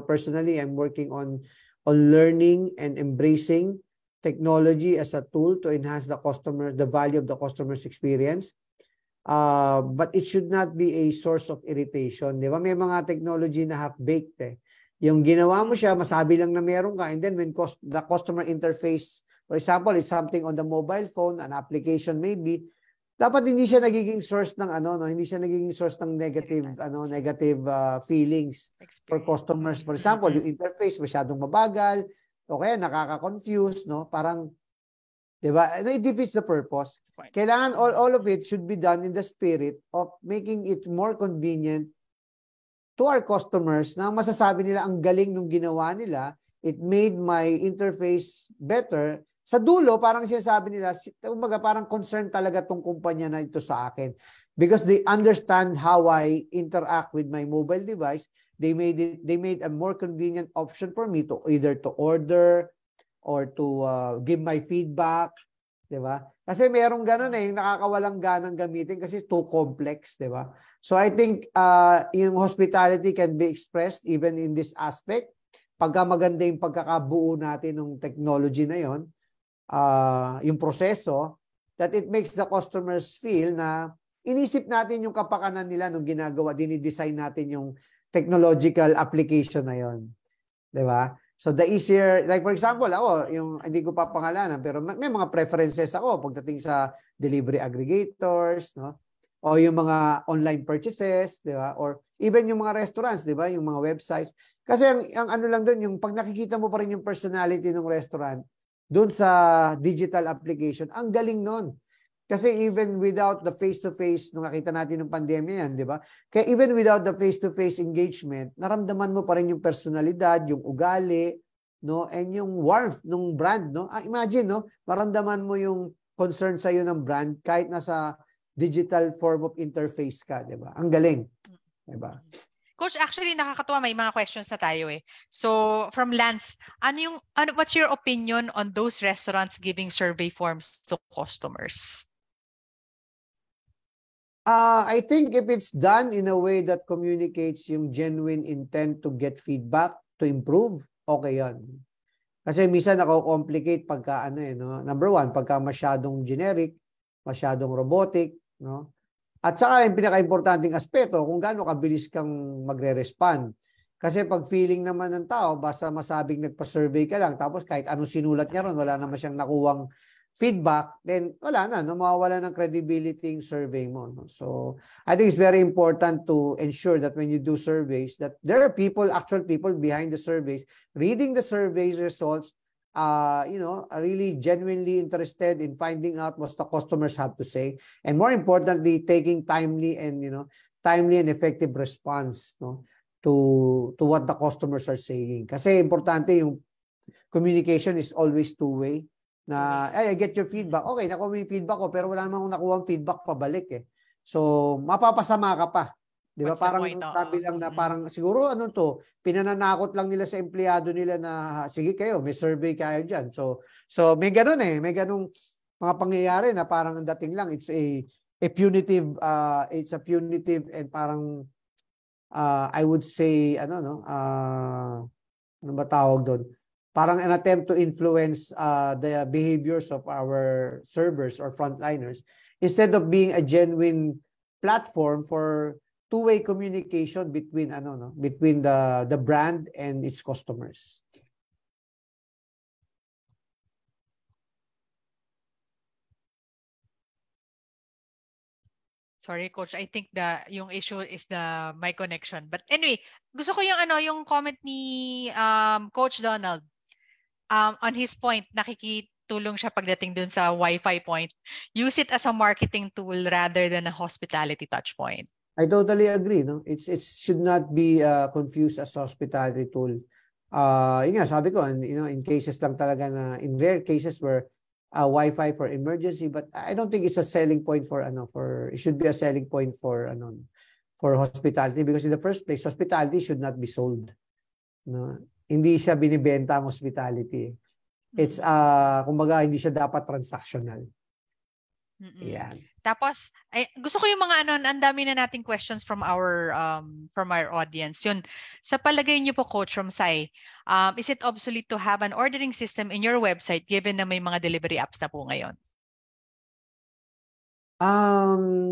personally, I'm working on learning and embracing technology as a tool to enhance the value of the customer's experience. But it should not be a source of irritation. Di ba? May mga technology na half-baked Yung ginawa mo siya, masabi lang na meron ka, and then when the customer interface, for example, it's something on the mobile phone, an application maybe, dapat hindi siya nagiging source ng hindi siya nagiging source ng negative feelings for customers. For example, yung interface masyadong mabagal o kaya nakaka-confuse, no? Parang, 'di ba? It defeats the purpose. Kailangan all of it should be done in the spirit of making it more convenient to our customers na masasabi nila ang galing nung ginawa nila, it made my interface better. Sa dulo, parang sinasabi nila, parang concerned talaga tong kumpanya na ito sa akin. Because they understand how I interact with my mobile device, they made a more convenient option for me to either to order or to give my feedback, 'di ba? Kasi merong ganoon yung nakakawalang ganang gamitin kasi too complex, 'di ba? So I think yung hospitality can be expressed even in this aspect. Pagka maganda yung pagkakabuo natin ng technology na 'yon, yung proseso, that it makes the customers feel na inisip natin yung kapakanan nila nung ginagawa, dinidesign natin yung technological application na yon, 'di ba? So the easier, like for example, ako, yung hindi ko pa pangalanan, pero may mga preferences ako pagdating sa delivery aggregators, no? O yung mga online purchases, 'di ba? Or even yung mga restaurants, 'di ba? Yung mga websites. Kasi ang ano lang doon, yung pag nakikita mo pa rin yung personality ng restaurant doon sa digital application, ang galing noon. Kasi even without the face-to-face, nung nakita natin ng pandemya yan, di ba? Kaya even without the face-to-face engagement, naramdaman mo pa rin yung personalidad, yung ugali, no? And yung warmth ng brand, no? Imagine, no? Maramdaman mo yung concern sa'yo ng brand kahit nasa digital form of interface ka, di ba? Ang galing, di ba? Coach, actually nakakatuwa, may mga questions na tayo eh. So, from Lance, what's your opinion on those restaurants giving survey forms to customers? I think if it's done in a way that communicates yung genuine intent to get feedback, to improve, okay yan. Kasi minsan nako-complicate pagka no? Number one, pagka masyadong generic, masyadong robotic, no? At saka yung pinaka-importanting aspeto, kung gaano kabilis kang magre-respond. Kasi pag feeling naman ng tao, basta masabing nagpa-survey ka lang, tapos kahit anong sinulat niya ron, wala naman siyang nakuwang feedback, then wala na, no? Mawawala ng credibility yung survey mo. No? So, I think it's very important to ensure that when you do surveys, that there are actual people behind the surveys, reading the survey results, are really genuinely interested in finding out what the customers have to say, and more importantly, taking timely and effective response, no, to what the customers are saying. Kasi importante yung communication is always two-way. Na, I get your feedback. Okay, nakuha mo yung feedback ko, pero wala namang nakuha ang feedback pabalik eh. So, mapapasama ka pa. Di ba? Parang sabi lang na parang, siguro pinananakot lang nila sa empleyado nila na, sige kayo, may survey kayo dyan. So may ganun eh. May ganung mga pangyayari na parang ang dating lang, it's a punitive, and parang, I would say, ano ba tawag doon? Parang an attempt to influence the behaviors of our servers or frontliners instead of being a genuine platform for two-way communication between the brand and its customers. Sorry, Coach. I think yung issue is my connection. But anyway, gusto ko yung comment ni Coach Donald. On his point, nakikitulong siya pagdating dun sa Wi-Fi point. Use it as a marketing tool rather than a hospitality touch point. I totally agree. No, it should not be confused as hospitality tool. Yun nga, sabi ko, in cases lang talaga na, in rare cases where Wi-Fi for emergency, but I don't think it's a selling point it should be a selling point for hospitality, because in the first place, hospitality should not be sold. No? Hindi siya binibenta ang hospitality. It's kumbaga hindi siya dapat transactional. Yan. Tapos gusto ko yung mga ang dami na nating questions from our audience. Yun, sa palagay niyo po, Coach Romsay, is it obsolete to have an ordering system in your website given na may mga delivery apps na po ngayon?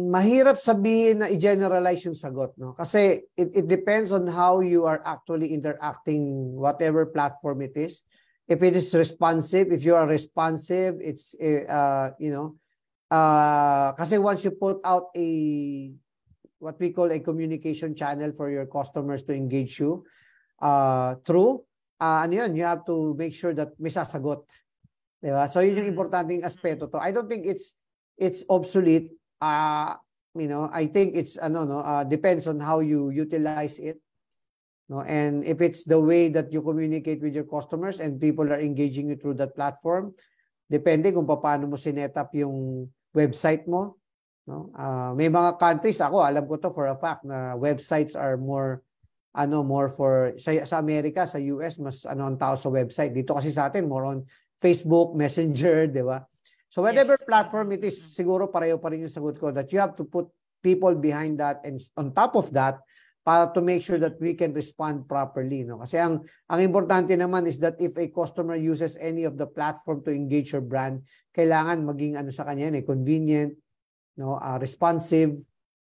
Mahirap sabihin na i-generalize yung sagot, no? Kasi it depends on how you are actually interacting, whatever platform it is. If it is responsive, if you are responsive, it's kasi once you put out what we call a communication channel for your customers to engage you through, you have to make sure that may sasagot. Diba? So yun yung importanteng aspeto to. I don't think it's obsolete. I think it's depends on how you utilize it. No, and if it's the way that you communicate with your customers and people are engaging you through that platform, depende kung paano mo sinet up yung website mo. No? May mga countries, alam ko to for a fact, na websites are more for sa Amerika, sa US, mas ang tao sa website. Dito kasi sa atin more on Facebook, Messenger, di ba? So whatever platform it is, siguro pareho pa rin yung sagot ko, that you have to put people behind that and on top of that para to make sure that we can respond properly. No? Kasi ang importante naman is that if a customer uses any of the platform to engage your brand, kailangan maging sa kanya convenient, no, responsive,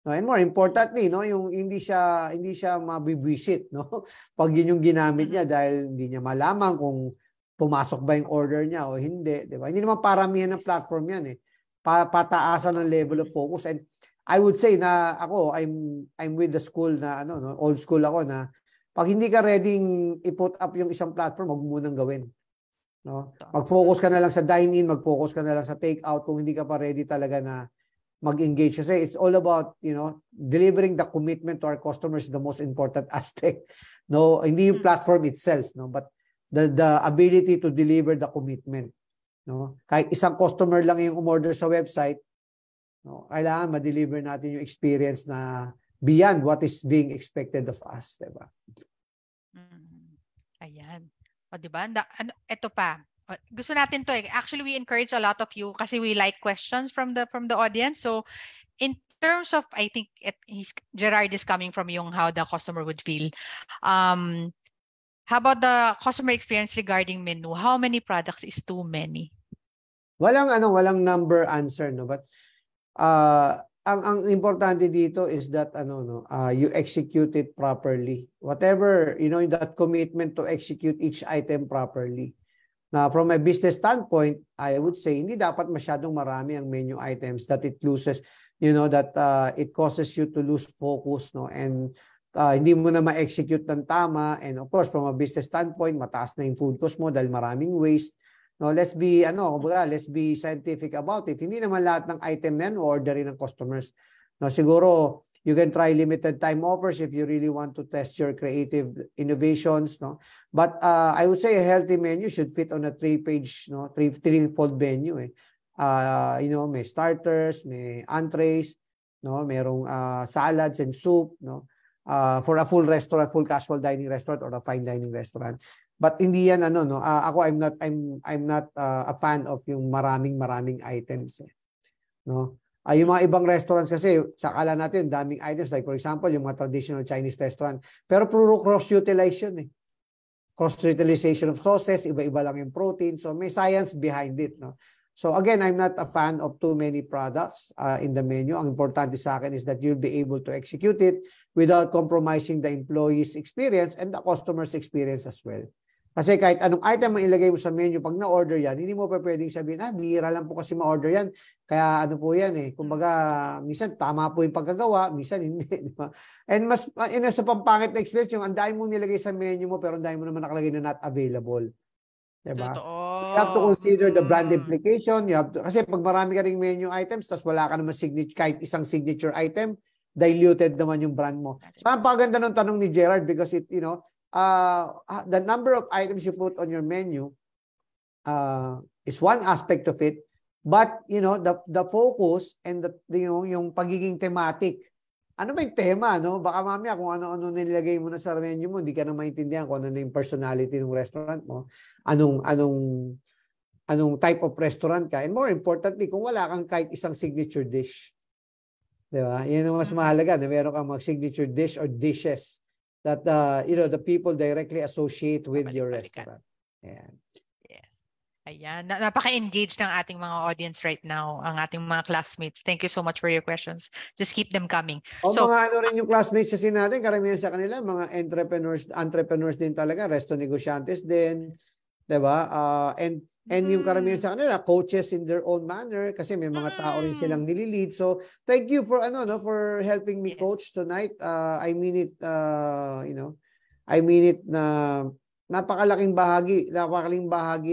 no, and more importantly, no, yung hindi siya mabibwisit, no, pag yun yung ginamit niya dahil hindi niya malaman kung pumasok ba yung order niya o hindi, di ba? Hindi naman paramihan ng platform yan eh. Pataasan ng level of focus. And I would say na ako, I'm with the school na ano, no, old school ako na pag hindi ka readying i-put up yung isang platform, huwag mo munang gawin. No? Mag-focus ka na lang sa dine-in, mag-focus ka na lang sa take-out kung hindi ka pa ready talaga na mag-engage. Kasi it's all about, you know, delivering the commitment to our customers is the most important aspect. No, hindi yung platform itself, no, but the ability to deliver the commitment, no? Kahit isang customer lang yung umorder sa website, no, kailangan ma-deliver natin yung experience na beyond what is being expected of us, diba? Ayan. O diba? Ito pa. Gusto natin to eh. Actually, we encourage a lot of you kasi we like questions from the audience. So, in terms of, I think Gerard is coming from yung how the customer would feel. How about the customer experience regarding menu? How many products is too many? Walang number answer, no, but ang importante dito is that you execute it properly. Whatever, you know, that commitment to execute each item properly. Now, from a business standpoint, I would say hindi dapat masyadong marami ang menu items that it loses, you know, that it causes you to lose focus, no, and hindi mo na ma-execute ng tama. And of course, from a business standpoint, mataas na yung food cost mo dahil maraming waste. No, let's be scientific about it. Hindi naman lahat ng item na yan orderin ng customers. No, siguro you can try limited time offers if you really want to test your creative innovations, no. But I would say a healthy menu should fit on a three-page, no, three-fold menu eh. You know, may starters, may entrees, no, merong salads and soup, no. For a full restaurant, full casual dining restaurant or a fine dining restaurant. But hindi yan ako I'm not a fan of yung maraming items eh. No? Yung mga ibang restaurants kasi sakala natin daming items, like for example, yung mga traditional Chinese restaurant, pero puro cross-utilization eh. Cross-utilization of sauces, iba-iba lang yung protein. So may science behind it, no? So again, I'm not a fan of too many products in the menu. Ang importante sa akin is that you'll be able to execute it without compromising the employee's experience and the customer's experience as well. Kasi kahit anong item ang ilagay mo sa menu, pag na-order yan, hindi mo pa pwedeng sabihin, bihira lang po kasi ma-order yan. Kaya ano po yan eh. Kumbaga, minsan tama po yung pagkagawa, minsan hindi. Diba? And mas, sa pampangit na experience, yung anday mong nilagay sa menu mo, pero anday mo naman nakalagay na not available. Diba? You have to consider the brand implication. Kasi pag marami ka ring menu items, tapos wala ka naman kahit isang signature item, diluted naman yung brand mo. So, ang paganda ng tanong ni Gerard because it, you know, the number of items you put on your menu is one aspect of it, but you know, the focus and you know, yung pagiging thematic. Ano ba yung tema, no? Baka mamaya kung ano-ano nilagay mo na sa menu mo, hindi ka na maintindihan kung ano na yung personality ng restaurant mo, anong type of restaurant ka, and more importantly, kung wala kang kahit isang signature dish. Diba? Yan ang mas mahalaga, na meron kang signature dish or dishes that you know, the people directly associate with your restaurant. Ayan. Ayan. Napaka-engaged ng ating mga audience right now, ang ating mga classmates. Thank you so much for your questions. Just keep them coming. So, mga rin yung classmates kasi natin, karamihan sa kanila, mga entrepreneurs din talaga, resto negosyantes din, diba? And yung karamihan sa kanila, coaches in their own manner kasi may mga tao rin silang nililid. So, thank you for for helping me coach tonight. I mean it, you know, I mean it na napakalaking bahagi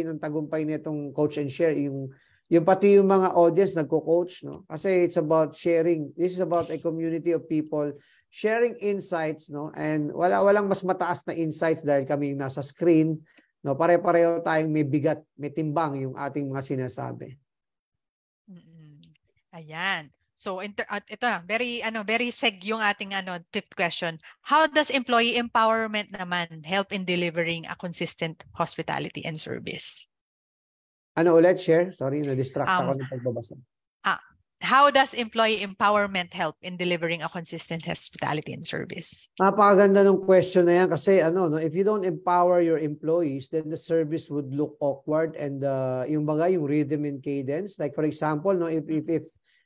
ng tagumpay nitong Coach and Share, yung pati yung mga audience nagko-coach, no? Kasi it's about sharing. This is about a community of people sharing insights, no? And walang mas mataas na insights dahil kami nasa screen, no? Pare-pareho tayong may bigat, may timbang yung ating mga sinasabi. Ayan. So ito na, very seg yung ating fifth question. How does employee empowerment naman help in delivering a consistent hospitality and service? Ano ulit, Share? Sorry, na-distract ako ng pagbabasa. How does employee empowerment help in delivering a consistent hospitality and service? Napakaganda ng question na yan kasi if you don't empower your employees, then the service would look awkward and yung rhythm and cadence. Like for example,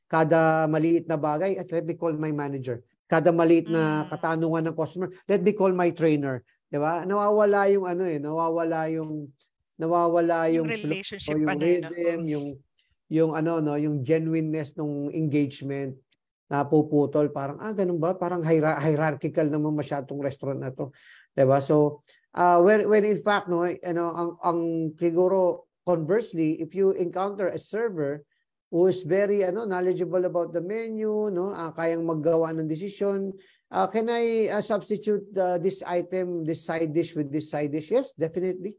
Kada maliit na bagay, let me call my manager. Kada maliit na katanungan ng customer, let me call my trainer. 'Di ba? Nawawala yung nawawala yung relationship, flow, yung rhythm, yung yung genuineness ng engagement na puputol. Parang ganun ba? Parang hierarchical naman masyadong restaurant na 'to. 'Di ba? So, when in fact ang siguro conversely, if you encounter a server who is very knowledgeable about the menu, kayang maggawa ng desisyon, can I substitute this item, this side dish with this side dish? Yes, definitely.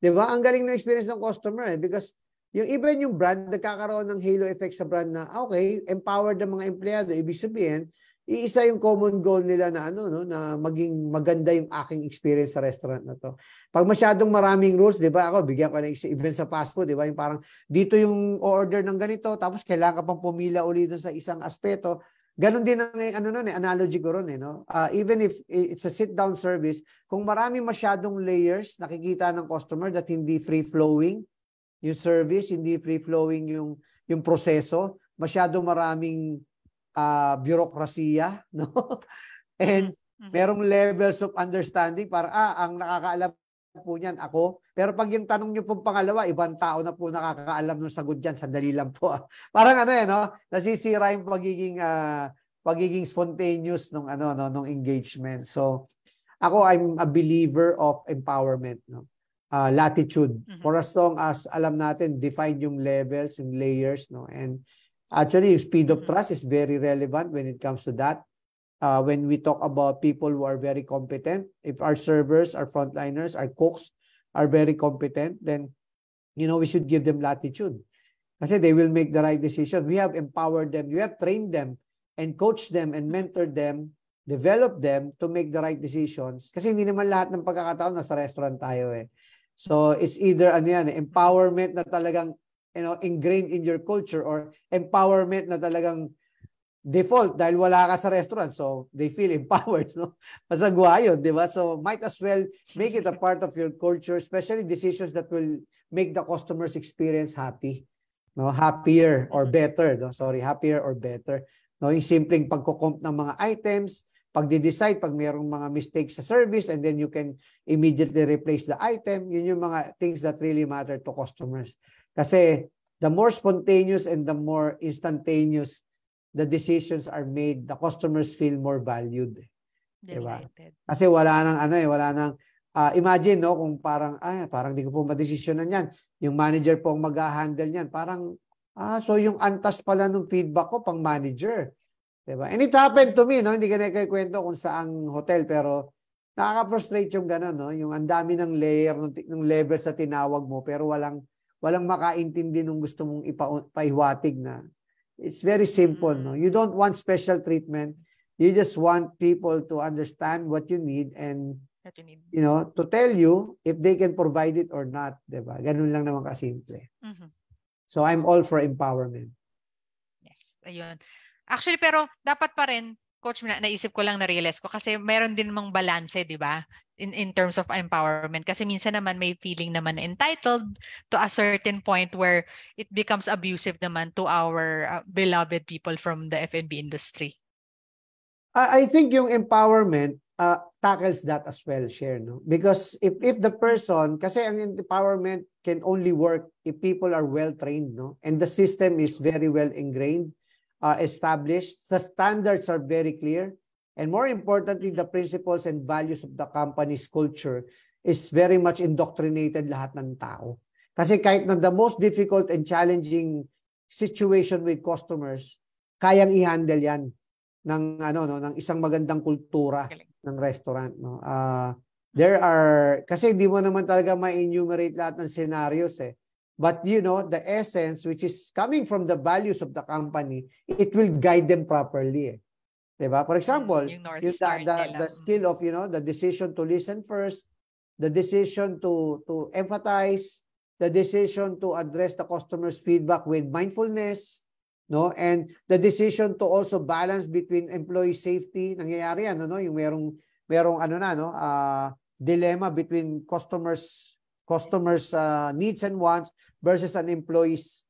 'Di ba? Ang galing ng experience ng customer because even yung brand nagkakaroon ng halo effect sa brand na okay, empowered ng mga empleyado, ibig sabihin iisa yung common goal nila na na maging maganda yung aking experience sa restaurant na to. Pag masyadong maraming rules, 'di ba? Ako bigyan ko ng even sa fast food, 'di ba? Yung parang dito yung order ng ganito, tapos kailangan ka pang pumila ulit sa isang aspeto. Ganon din ang analogy ko ron no. Even if it's a sit down service, kung marami masyadong layers nakikita ng customer that hindi free flowing yung service, hindi free flowing yung proseso, masyadong maraming bureaucracia, no? And merong levels of understanding para ang nakakaalam po niyan ako. Pero pag yung tanong niyo pong pangalawa, ibang tao na po nakakaalam ng sagot diyan, sandali lang po. Parang nasisira yung pagiging spontaneous nung engagement. So, ako I'm a believer of empowerment, no? Latitude. For as long as alam natin define yung levels, yung layers, no? And actually, yung speed of trust is very relevant when it comes to that. When we talk about people who are very competent, if our servers, our frontliners, our cooks are very competent, then, we should give them latitude. Kasi they will make the right decision. We have empowered them. We have trained them and coached them and mentored them, developed them to make the right decisions. Kasi hindi naman lahat ng pagkakataon nasa restaurant tayo eh. So, it's either empowerment na talagang ingrained in your culture or empowerment na talagang default dahil wala ka sa restaurant. So, they feel empowered, no? Masagwa yun, di ba? So, might as well make it a part of your culture, especially decisions that will make the customer's experience happy, no? Happier or better, no? Sorry, happier or better. No, yung simpleng pagko-comp ng mga items, pagde-decide pag mayroong mga mistakes sa service and then you can immediately replace the item, yun yung mga things that really matter to customers. Kasi the more spontaneous and the more instantaneous the decisions are made, the customers feel more valued. Diba? Kasi wala nang imagine kung parang di ko po madesisyonan yan. Yung manager po ang mag-handle niyan. Parang so yung antas pala ng feedback ko pang manager. Diba? And it happened to me, no? Hindi ka nagkikwento kung saang hotel pero nakaka-frustrate yung gano'n, no? Yung ang dami ng layer ng level sa tinawag mo pero walang makaintindi nung gusto mong ipaiwatig na. It's very simple, no? You don't want special treatment. You just want people to understand what you need and to tell you if they can provide it or not, 'di ba? Ganun lang naman kasimple. So I'm all for empowerment. Yes, ayun. Actually, pero dapat pa rin, Coach, naisip ko lang, na-realize ko kasi mayroon din namang balanse, di ba? In terms of empowerment. Kasi minsan naman may feeling naman entitled to a certain point where it becomes abusive naman to our beloved people from the F&B industry. I think yung empowerment tackles that as well, Share, no? Because if the person, kasi ang empowerment can only work if people are well trained, no? And the system is very well ingrained, established, the standards are very clear, and more importantly, the principles and values of the company's culture is very much indoctrinated lahat ng tao. Kasi kahit na the most difficult and challenging situation with customers, kayang i-handle yan ng ng isang magandang kultura ng restaurant, no? There are, kasi hindi mo naman talaga ma-enumerate lahat ng scenarios eh. But the essence which is coming from the values of the company, it will guide them properly. Diba? For example, the skill of the decision to listen first, the decision to empathize, the decision to address the customer's feedback with mindfulness, no? And the decision to also balance between employee safety, nangyayari yan, yung merong dilemma between customers needs and wants versus an employee's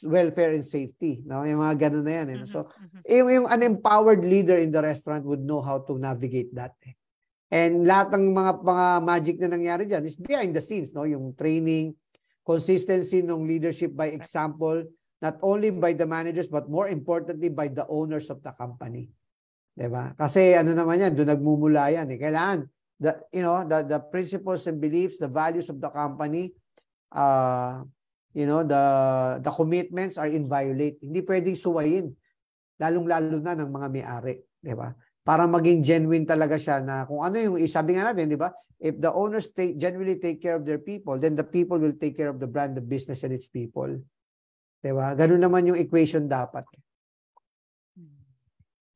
welfare and safety. No? Yung mga ganun na yan. Eh. So, yung unempowered leader in the restaurant would know how to navigate that. Eh. And lahat ng mga magic na nangyari dyan is behind the scenes. No? Yung training, consistency ng leadership by example, not only by the managers, but more importantly, by the owners of the company. Diba? Kasi ano naman yan, doon nagmumula yan. Eh. Kailangan, the principles and beliefs, the values of the company, the commitments are inviolate. Hindi pwedeng suwayin, lalong-lalo na ng mga may-ari. Diba? Para maging genuine talaga siya na kung ano yung, sabi nga natin, diba? If the owners genuinely take care of their people, then the people will take care of the brand, the business, and its people. Diba? Ganun naman yung equation dapat.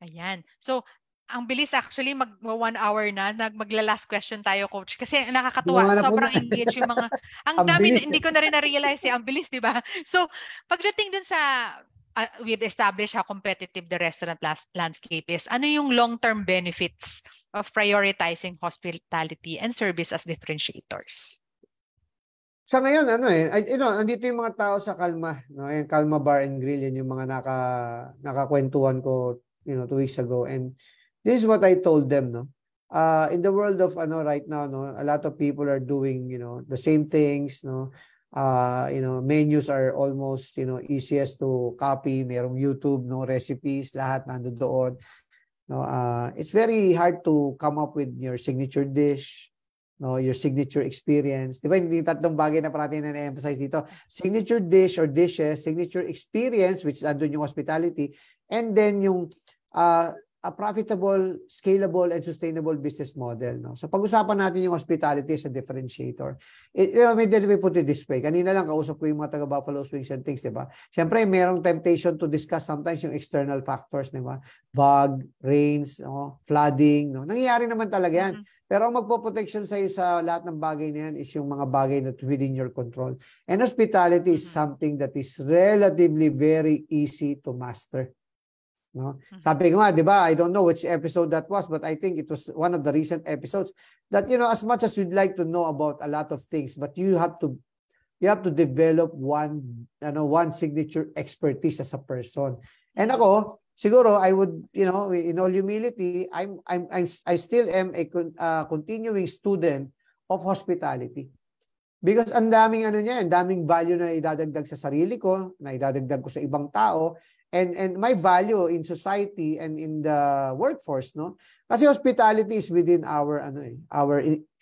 Ayan. So, ang bilis actually, mag 1 hour na, magla-last question tayo, Coach. Kasi nakakatuwa, sobrang engaged yung mga, ang dami, hindi ko na rin na-realize ang bilis, di ba? So, pagdating dun sa, we've established how competitive the restaurant landscape is. Ano yung long-term benefits of prioritizing hospitality and service as differentiators? Sa ngayon, andito yung mga tao sa Calma, no? Yung Calma Bar and Grill, yan yung mga nakakwentuhan ko, 2 weeks ago. And this is what I told them, no? In the world of right now, no, a lot of people are doing, the same things, no? Menus are almost, easiest to copy. Merong YouTube, no, recipes, lahat nandoon. No, it's very hard to come up with your signature dish, no, your signature experience. Di ba, hindi tatlong bagay na parating na na-emphasize dito. Signature dish or dishes, signature experience, which andun yung hospitality, and then yung a profitable, scalable, and sustainable business model. No? So pag-usapan natin yung hospitality as a differentiator. Maybe we put it this way. Kanina lang kausap ko yung mga taga Buffalo Wings and things, di ba? Siyempre, merong temptation to discuss sometimes yung external factors, di ba? Fog, rains, flooding. No? Nangyayari naman talaga yan. Pero ang magpo-protection sa'yo sa lahat ng bagay na yan is yung mga bagay that within your control. And hospitality is something that is relatively very easy to master. No? Sabi ko nga, di ba, I don't know which episode that was, but I think it was one of the recent episodes that, as much as you'd like to know about a lot of things, but you have to develop one signature expertise as a person. And ako, siguro, I would, in all humility, I still am a continuing student of hospitality. Because ang daming ang daming value na idadagdag sa sarili ko, na idadagdag ko sa ibang tao, and my value in society and in the workforce, no? Kasi hospitality is within our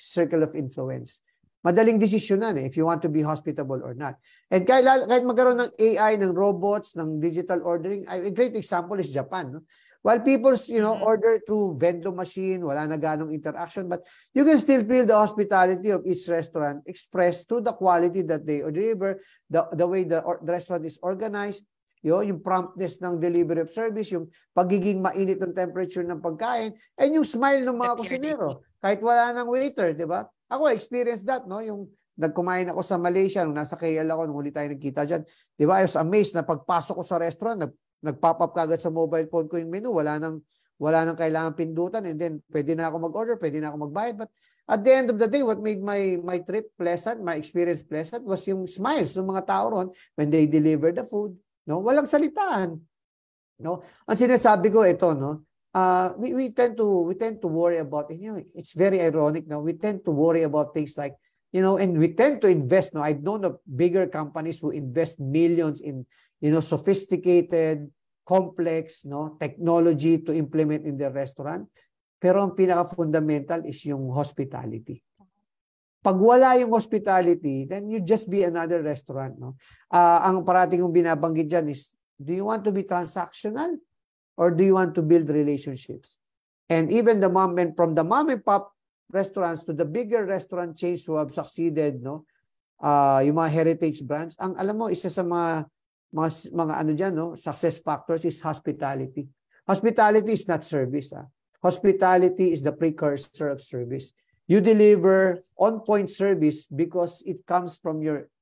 circle of influence. Madaling desisyonan if you want to be hospitable or not. And kahit magkaroon ng AI, ng robots, ng digital ordering, a great example is Japan, no? While people, order through vending machine, wala na ganong interaction, but you can still feel the hospitality of each restaurant expressed through the quality that they deliver, the way the restaurant is organized, yung promptness ng delivery of service, yung pagiging mainit ng temperature ng pagkain, and yung smile ng mga kusinero, kahit wala ng waiter, di ba? Ako, experience that, no? Yung nagkumain ako sa Malaysia, nung nasa KL ako, nung huli tayo nagkita dyan, di ba? I was amazed na pagpasok ko sa restaurant, nag-pop up kagad sa mobile phone ko yung menu, wala nang kailangan pindutan, and then pwede na ako mag-order, pwede na ako magbayad. But at the end of the day, what made my trip pleasant, my experience pleasant, was yung smiles ng mga tao ron when they deliver the food. No, walang salitaan. No, ang sinasabi ko ito, no. We tend to worry about it. It's very ironic now. We tend to worry about things like, and we tend to invest. No, I know of bigger companies who invest millions in, sophisticated, complex, technology to implement in their restaurant. Pero ang pinaka-fundamental is yung hospitality. Pag wala yung hospitality, then you just be another restaurant, no? Ang parating kong binabanggit dyan is, do you want to be transactional or do you want to build relationships? And even from the mom and pop restaurants to the bigger restaurant chains who have succeeded, no? Yung mga heritage brands, alam mo, isa sa mga success factors is hospitality. Hospitality is not service. Hospitality is the precursor of service. You deliver on-point service because it comes from your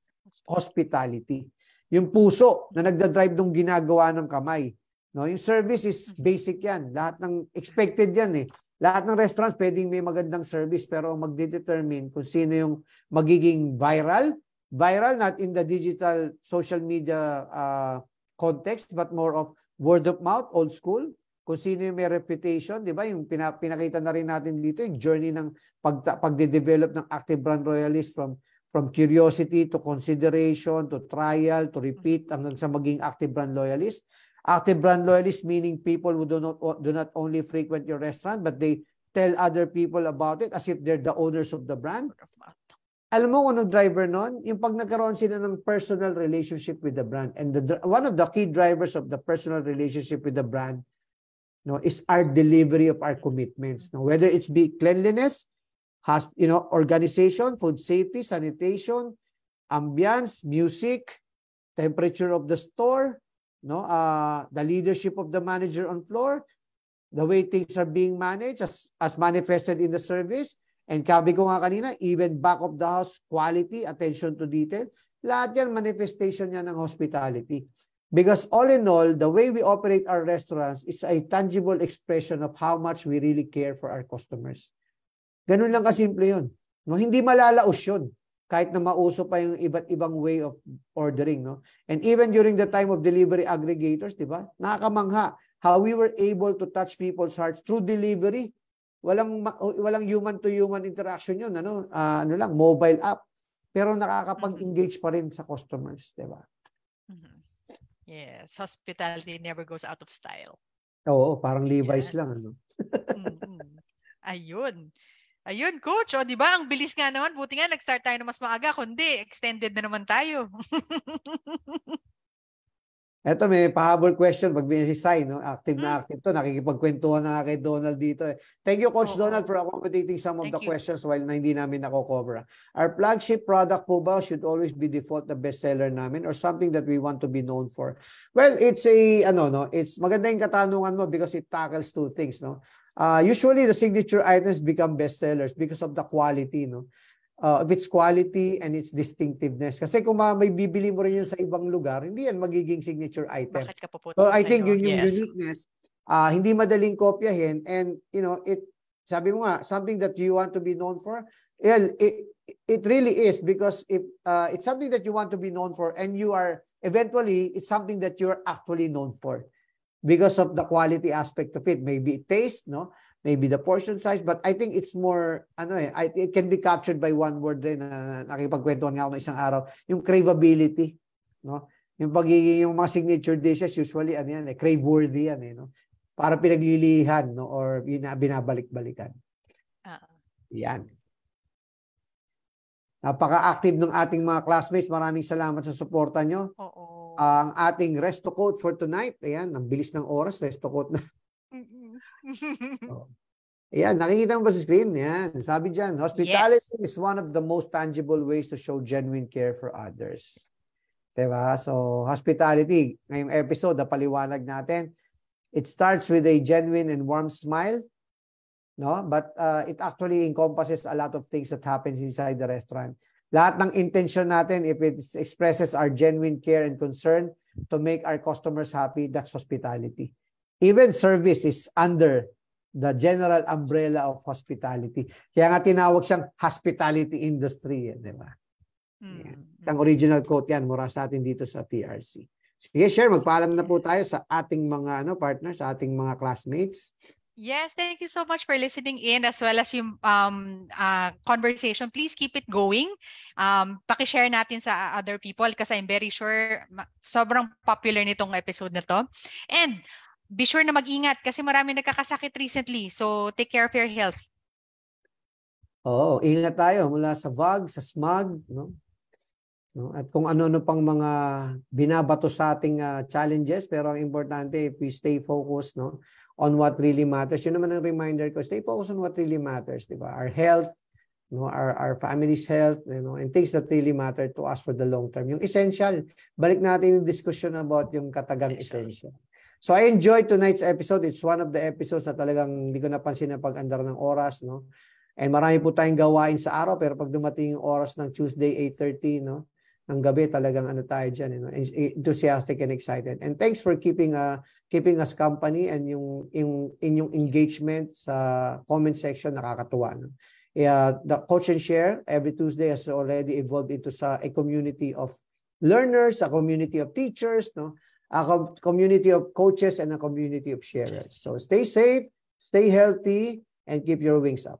hospitality. Yung puso na nagdadrive ng ginagawa ng kamay. No? Yung service is basic yan. Lahat ng expected yan . Lahat ng restaurants pwedeng may magandang service pero magdedetermine kung sino yung magiging viral Viral, not in the digital social media context, but more of word of mouth, old school. Kung sino yung may reputation, di ba? Yung pinakita na rin natin dito, yung journey ng pagde-develop ng active brand loyalist from curiosity to consideration to trial to repeat hanggang sa maging active brand loyalist. Active brand loyalist meaning people who do not only frequent your restaurant, but they tell other people about it as if they're the owners of the brand. Alam mo kung anong driver nun? Yung pag nagkaroon sila ng personal relationship with the brand. And one of the key drivers of the personal relationship with the brand, is our delivery of our commitments. Whether it's be cleanliness, organization, food safety, sanitation, ambience, music, temperature of the store, the leadership of the manager on floor, the way things are being managed as manifested in the service, and sabi ko nga kanina, even back of the house quality, attention to detail, lahat yan manifestation yan ng hospitality. Because all in all, the way we operate our restaurants is a tangible expression of how much we really care for our customers. Ganun lang kasimple yun. Hindi malalaos yun kahit na mauso pa yung iba't ibang way of ordering. And even during the time of delivery aggregators, di ba? Nakakamangha how we were able to touch people's hearts through delivery. Walang human to human interaction yun. Mobile app. Pero nakakapag-engage pa rin sa customers, di ba? Yes, hospitality never goes out of style. Oo, parang Levi's lang. Ayun, Coach. O, di ba? Ang bilis nga naman. Buti nga, nag-start tayo na mas maaga. Kundi, extended na naman tayo. Eto, may pahabol question. Pag si Sai, active na active to. Nakikipagkwentuhan na kay Donald dito. Thank you, Coach Donald, for accommodating some of the questions while na hindi namin nako-cover. Our flagship product po ba should always be default the bestseller namin or something that we want to be known for? Well, it's it's maganda yung katanungan mo because it tackles two things, usually the signature items become bestsellers because of the quality, of its quality and its distinctiveness. Kasi kung may bibili mo rin yan sa ibang lugar, hindi yan magiging signature item. Bakit ka pupunta So I think sa'yo? yun yung uniqueness, hindi madaling kopyahin, and sabi mo nga, something that you want to be known for, well, it really is, because if it's something that you want to be known for, and you are eventually, it's something that you're actually known for because of the quality aspect of it. Maybe taste, maybe the portion size, but I think it's more, it can be captured by one word rin na nakipagkwentuhan nga ako ng isang araw, yung craveability, yung pagiging, yung mga signature dishes, usually, crave-worthy yan, para pinaglilihan, or binabalik-balikan. Yan. Napaka-active ng ating mga classmates. Maraming salamat sa suporta nyo. Ang ating resto quote for tonight, ayan, ang bilis ng oras, resto quote na. Ayan, nakikita mo ba sa screen? Ayan, sabi dyan, hospitality is one of the most tangible ways to show genuine care for others. Diba? So, hospitality, ngayong episode, napaliwanag natin, it starts with a genuine and warm smile, but it actually encompasses a lot of things that happens inside the restaurant. Lahat ng intention natin, if it expresses our genuine care and concern to make our customers happy, that's hospitality. Even service is under the general umbrella of hospitality. Kaya nga tinawag siyang hospitality industry. Di ba? Ang original quote yan, mura sa atin dito sa PRC. Sige, share, magpaalam na po tayo sa ating mga partners, sa ating mga classmates. Yes, thank you so much for listening in, as well as yung conversation. Please keep it going. Paki-share natin sa other people kasi I'm very sure sobrang popular nitong episode na to. And be sure na mag-ingat kasi marami nagkakasakit recently. So take care of your health. Oo, ingat tayo mula sa VOG, sa smog, at kung ano-ano pang mga binabato sa ating challenges. Pero ang importante, if we stay focused, on what really matters. Yun naman ang reminder ko, stay focused on what really matters, di ba? Our health, our family's health, and things that really matter to us for the long term. Yung essential, balik natin yung discussion about yung katagang essential. So I enjoyed tonight's episode. It's one of the episodes na talagang hindi ko napansin na pag-andar ng oras, And marami po tayong gawain sa araw, pero pag dumating yung oras ng Tuesday 8:30, ng gabi, talagang tayo dyan, enthusiastic and excited. And thanks for keeping us company, and yung inyong engagement sa comment section, nakakatuwa. The Coach and Share every Tuesday has already evolved into a community of learners, a community of teachers, no, a community of coaches, and a community of sharers. So stay safe, stay healthy, and keep your wings up.